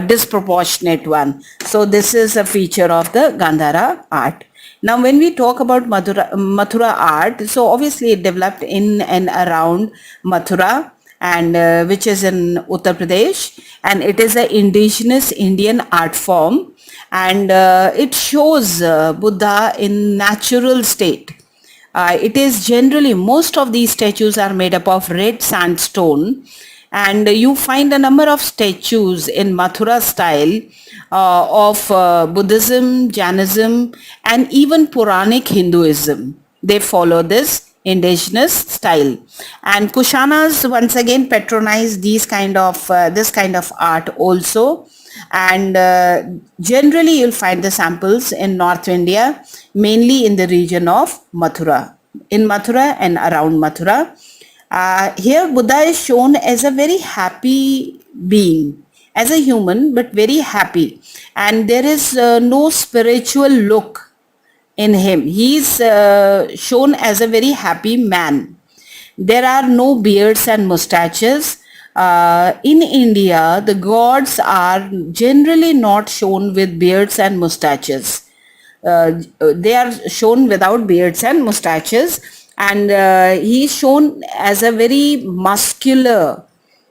disproportionate one. So this is a feature of the Gandhara art. Now when we talk about Mathura art, so obviously it developed in and around Mathura, and which is in Uttar Pradesh, and it is an indigenous Indian art form, and it shows Buddha in natural state. It is generally, most of these statues are made up of red sandstone, and you find a number of statues in Mathura style of Buddhism, Jainism, and even Puranic Hinduism. They follow this indigenous style, and Kushanas once again patronize these kind of this kind of art also, and generally you'll find the samples in North India, mainly in the region of Mathura, in Mathura and around Mathura. Here Buddha is shown as a very happy being, as a human, but very happy, and there is no spiritual look in him. He is shown as a very happy man. There are no beards and mustaches. In India, the gods are generally not shown with beards and mustaches. They are shown without beards and mustaches, and he is shown as a very muscular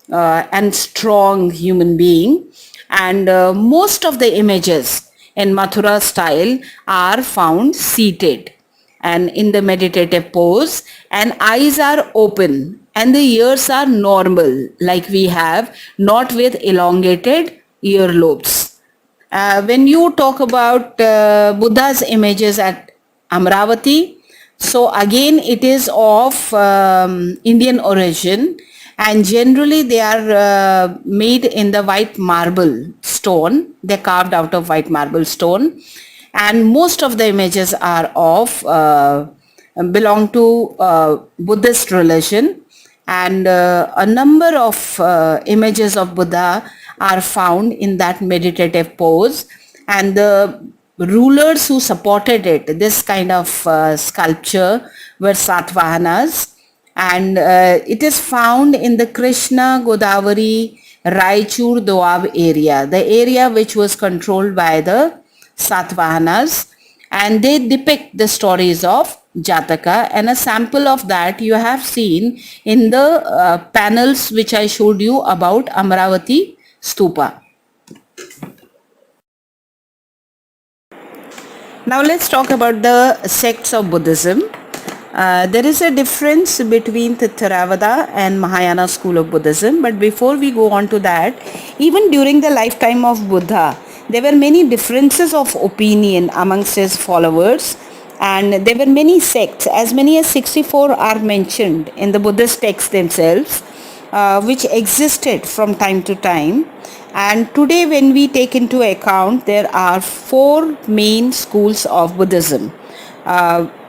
and strong human being, and most of the images in Mathura style are found seated and in the meditative pose, and eyes are open and the ears are normal like we have, not with elongated earlobes. When you talk about Buddha's images at Amravati, so again it is of Indian origin, and generally they are made in the white marble stone. They're carved out of white marble stone, and most of the images are of belong to Buddhist religion, and a number of images of Buddha are found in that meditative pose, and the rulers who supported it, this kind of sculpture, were Satvahanas, and it is found in the Krishna Godavari Raichur Doab area, the area which was controlled by the Satvahanas, and they depict the stories of Jataka, and a sample of that you have seen in the panels which I showed you about Amaravati Stupa. Now let's talk about the sects of Buddhism. There is a difference between the Theravada and Mahayana school of Buddhism, but before we go on to that, even during the lifetime of Buddha, there were many differences of opinion amongst his followers, and there were many sects. As many as 64 are mentioned in the Buddhist texts themselves, which existed from time to time. And today, when we take into account, there are four main schools of Buddhism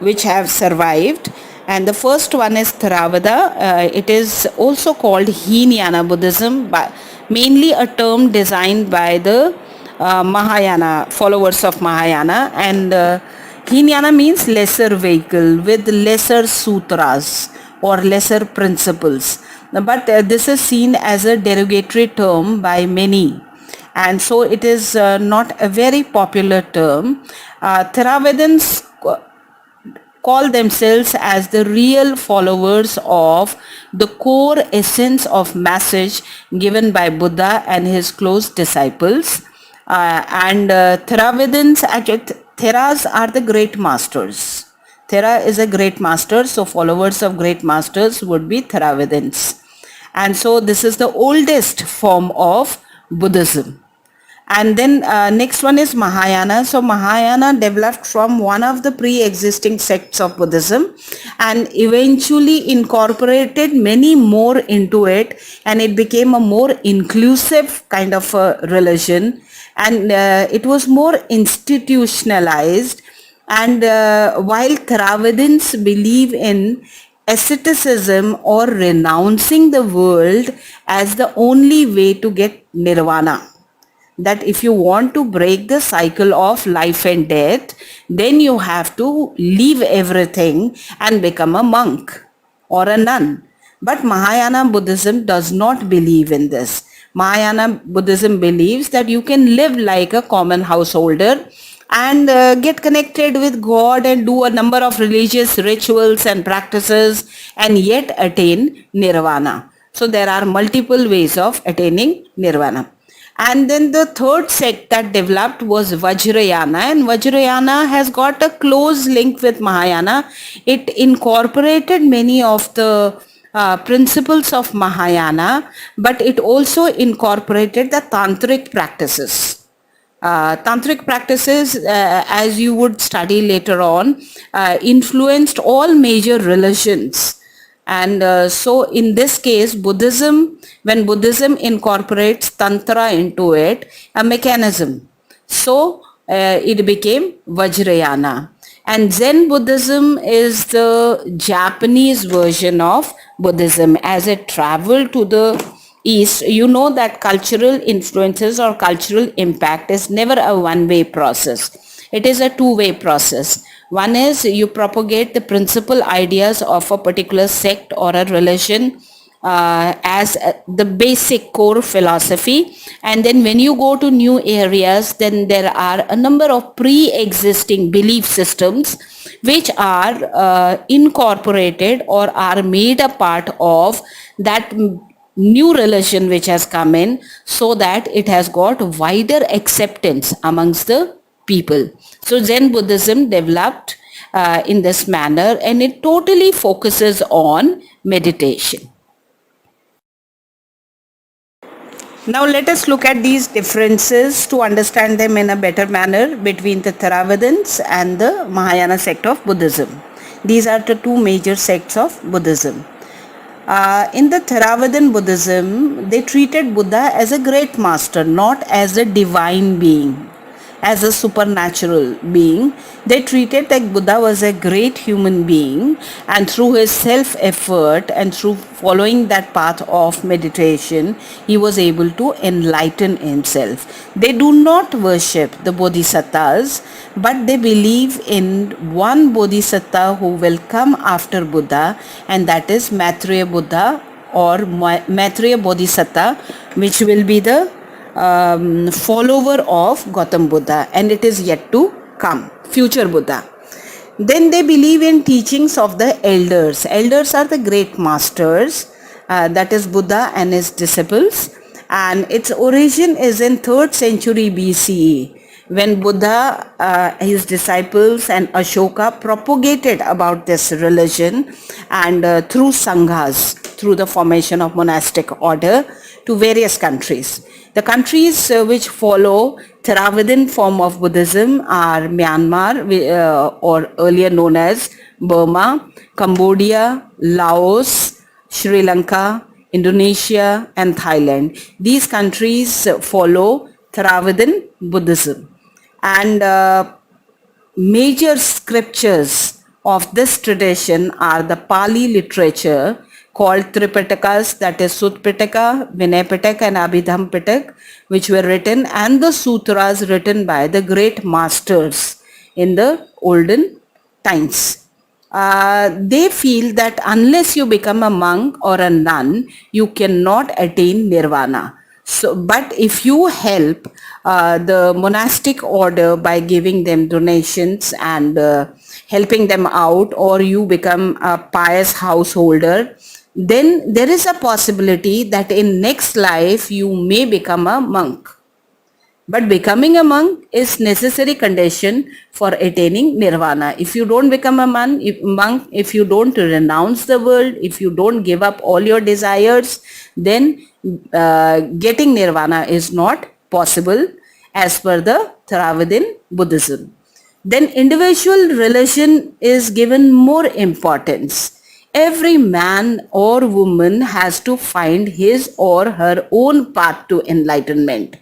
which have survived. And the first one is Theravada. It is also called Hinayana Buddhism, but mainly a term designed by the Mahayana, followers of Mahayana. And Hinayana means lesser vehicle with lesser sutras or lesser principles. But this is seen as a derogatory term by many, and so it is not a very popular term. Theravadins call themselves as the real followers of the core essence of message given by Buddha and his close disciples. Theravadins, actually, Theras are the great masters. Thera is a great master, so followers of great masters would be Theravadins. And so this is the oldest form of Buddhism. And then next one is Mahayana. So Mahayana developed from one of the pre-existing sects of Buddhism and eventually incorporated many more into it, and it became a more inclusive kind of a religion, and it was more institutionalized. And while Theravadins believe in asceticism or renouncing the world as the only way to get nirvana, that if you want to break the cycle of life and death, then you have to leave everything and become a monk or a nun. But Mahayana Buddhism does not believe in this. Mahayana Buddhism believes that you can live like a common householder and get connected with God and do a number of religious rituals and practices and yet attain nirvana. So there are multiple ways of attaining nirvana. And then the third sect that developed was Vajrayana, and Vajrayana has got a close link with Mahayana. It incorporated many of the principles of Mahayana, but it also incorporated the tantric practices. Tantric practices, as you would study later on, influenced all major religions. And so in this case, Buddhism, when Buddhism incorporates Tantra into it, a mechanism, so it became Vajrayana. And Zen Buddhism is the Japanese version of Buddhism. As it traveled to the East, you know that cultural influences or cultural impact is never a one-way process. It is a two-way process. One is you propagate the principal ideas of a particular sect or a religion as the basic core philosophy, and then when you go to new areas, then there are a number of pre-existing belief systems which are incorporated or are made a part of that new religion which has come in, so that it has got wider acceptance amongst the people. So Zen Buddhism developed in this manner, and it totally focuses on meditation. Now let us look at these differences to understand them in a better manner between the Theravadins and the Mahayana sect of Buddhism. These are the two major sects of Buddhism. In the Theravadin Buddhism, they treated Buddha as a great master, not as a divine being. as a supernatural being. They treated that Buddha was a great human being, and through his self effort and through following that path of meditation, he was able to enlighten himself. They do not worship the bodhisattvas, but they believe in one bodhisattva who will come after Buddha, and that is Maitreya Buddha or Maitreya Bodhisattva, which will be the follower of Gautam Buddha, and it is yet to come, future Buddha. Then they believe in teachings of the elders. Elders are the great masters, that is Buddha and his disciples, and its origin is in 3rd century BCE, when Buddha, his disciples and Ashoka propagated about this religion, and through sanghas, through the formation of monastic order, to various countries. The countries which follow Theravadin form of Buddhism are Myanmar, or earlier known as Burma, Cambodia, Laos, Sri Lanka, Indonesia, and Thailand. These countries follow Theravadin Buddhism. And major scriptures of this tradition are the Pali literature called Tripitakas, that is Sutta-Pitaka, Vinaya-Pitaka and Abhidhamma-Pitaka, which were written, and the sutras written by the great masters in the olden times. They feel that unless you become a monk or a nun, you cannot attain nirvana. So, but if you help the monastic order by giving them donations and helping them out, or you become a pious householder, then there is a possibility that in next life you may become a monk. But becoming a monk is necessary condition for attaining nirvana. If you don't become a monk, if you don't renounce the world, if you don't give up all your desires, then getting nirvana is not possible as per the Theravadin Buddhism. Then individual religion is given more importance. Every man or woman has to find his or her own path to enlightenment.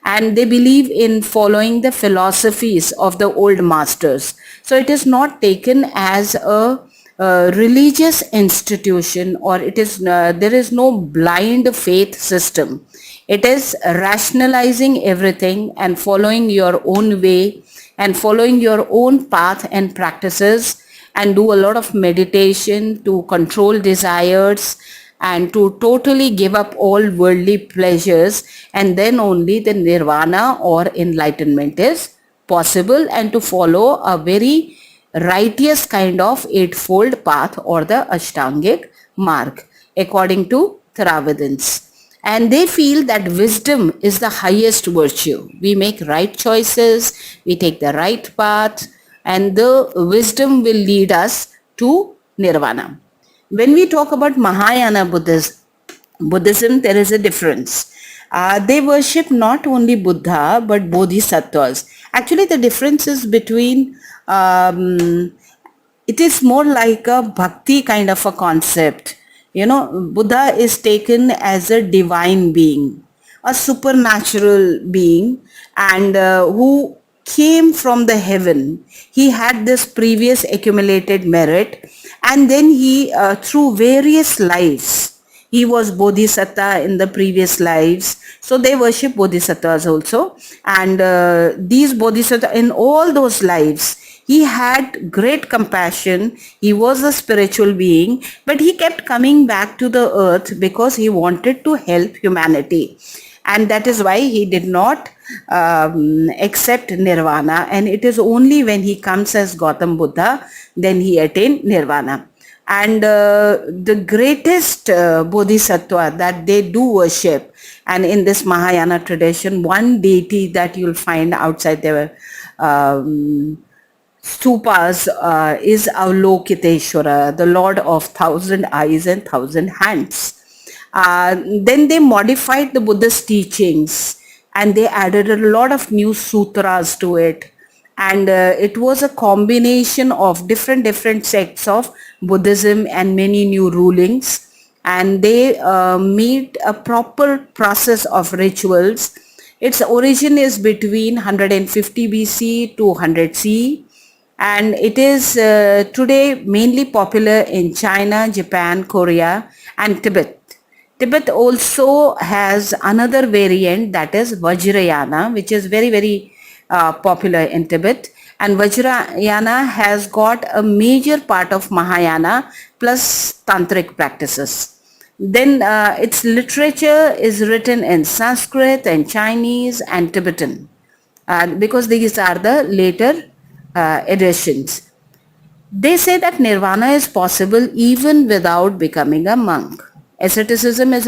And they believe in following the philosophies of the old masters. So it is not taken as a religious institution, or it is there is no blind faith system. It is rationalizing everything and following your own way and following your own path and practices, and do a lot of meditation to control desires and to totally give up all worldly pleasures, and then only the nirvana or enlightenment is possible, and to follow a very righteous kind of eightfold path or the Ashtangic mark according to Theravadins. And they feel that wisdom is the highest virtue. We make right choices, we take the right path, and the wisdom will lead us to nirvana. When we talk about Mahayana Buddhism, there is a difference. They worship not only Buddha but Bodhisattvas. Actually, the difference is between, it is more like a bhakti kind of a concept. You know, Buddha is taken as a divine being, a supernatural being, and who came from the heaven. He had this previous accumulated merit, and then he, through various lives, he was Bodhisattva in the previous lives. So they worship Bodhisattvas also. And these Bodhisattvas, in all those lives, he had great compassion. He was a spiritual being, but he kept coming back to the earth because he wanted to help humanity. And that is why he did not accept nirvana. And it is only when he comes as Gautam Buddha, then he attained nirvana. And the greatest bodhisattva that they do worship, and in this Mahayana tradition, one deity that you'll find outside their stupas is Avalokiteshvara, the Lord of 1,000 eyes and 1,000 hands. Then they modified the Buddhist teachings and they added a lot of new sutras to it. And it was a combination of different sects of Buddhism and many new rulings. And they made a proper process of rituals Its origin is between 150 BC to 100 CE, and it is today mainly popular in China, Japan, Korea, and Tibet. Tibet also has another variant, that is Vajrayana, which is very, very popular in Tibet. And Vajrayana has got a major part of Mahayana plus tantric practices. Then its literature is written in Sanskrit and Chinese and Tibetan, because these are the later editions. They say that nirvana is possible even without becoming a monk. Asceticism is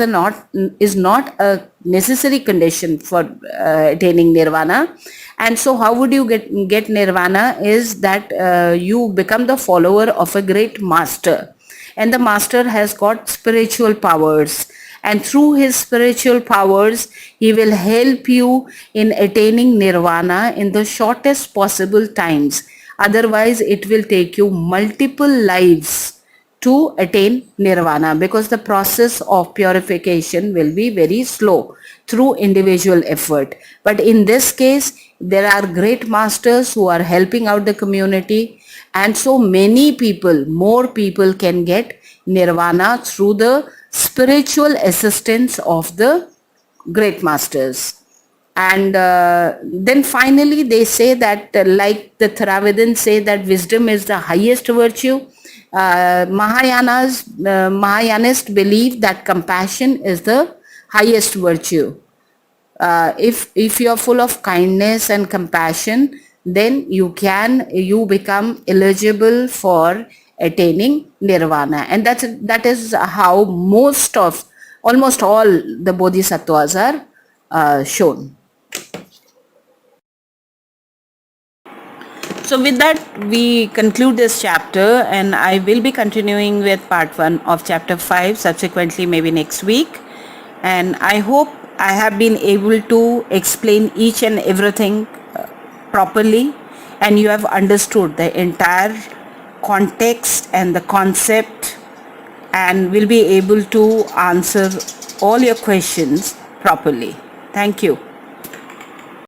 not a necessary condition for attaining nirvana, and so how would you get nirvana is that you become the follower of a great master, and the master has got spiritual powers, and through his spiritual powers he will help you in attaining nirvana in the shortest possible times. Otherwise it will take you multiple lives to attain nirvana, because the process of purification will be very slow through individual effort. But in this case, there are great masters who are helping out the community, and so many people, more people can get nirvana through the spiritual assistance of the great masters. And then finally they say that, like the Theravadins say that wisdom is the highest virtue. Mahayanists believe that compassion is the highest virtue. If you are full of kindness and compassion, then you become eligible for attaining nirvana. And that is how almost all the bodhisattvas are shown. So with that, we conclude this chapter, and I will be continuing with part 1 of chapter 5 subsequently, maybe next week. And I hope I have been able to explain each and everything properly, and you have understood the entire context and the concept, and will be able to answer all your questions properly. Thank you.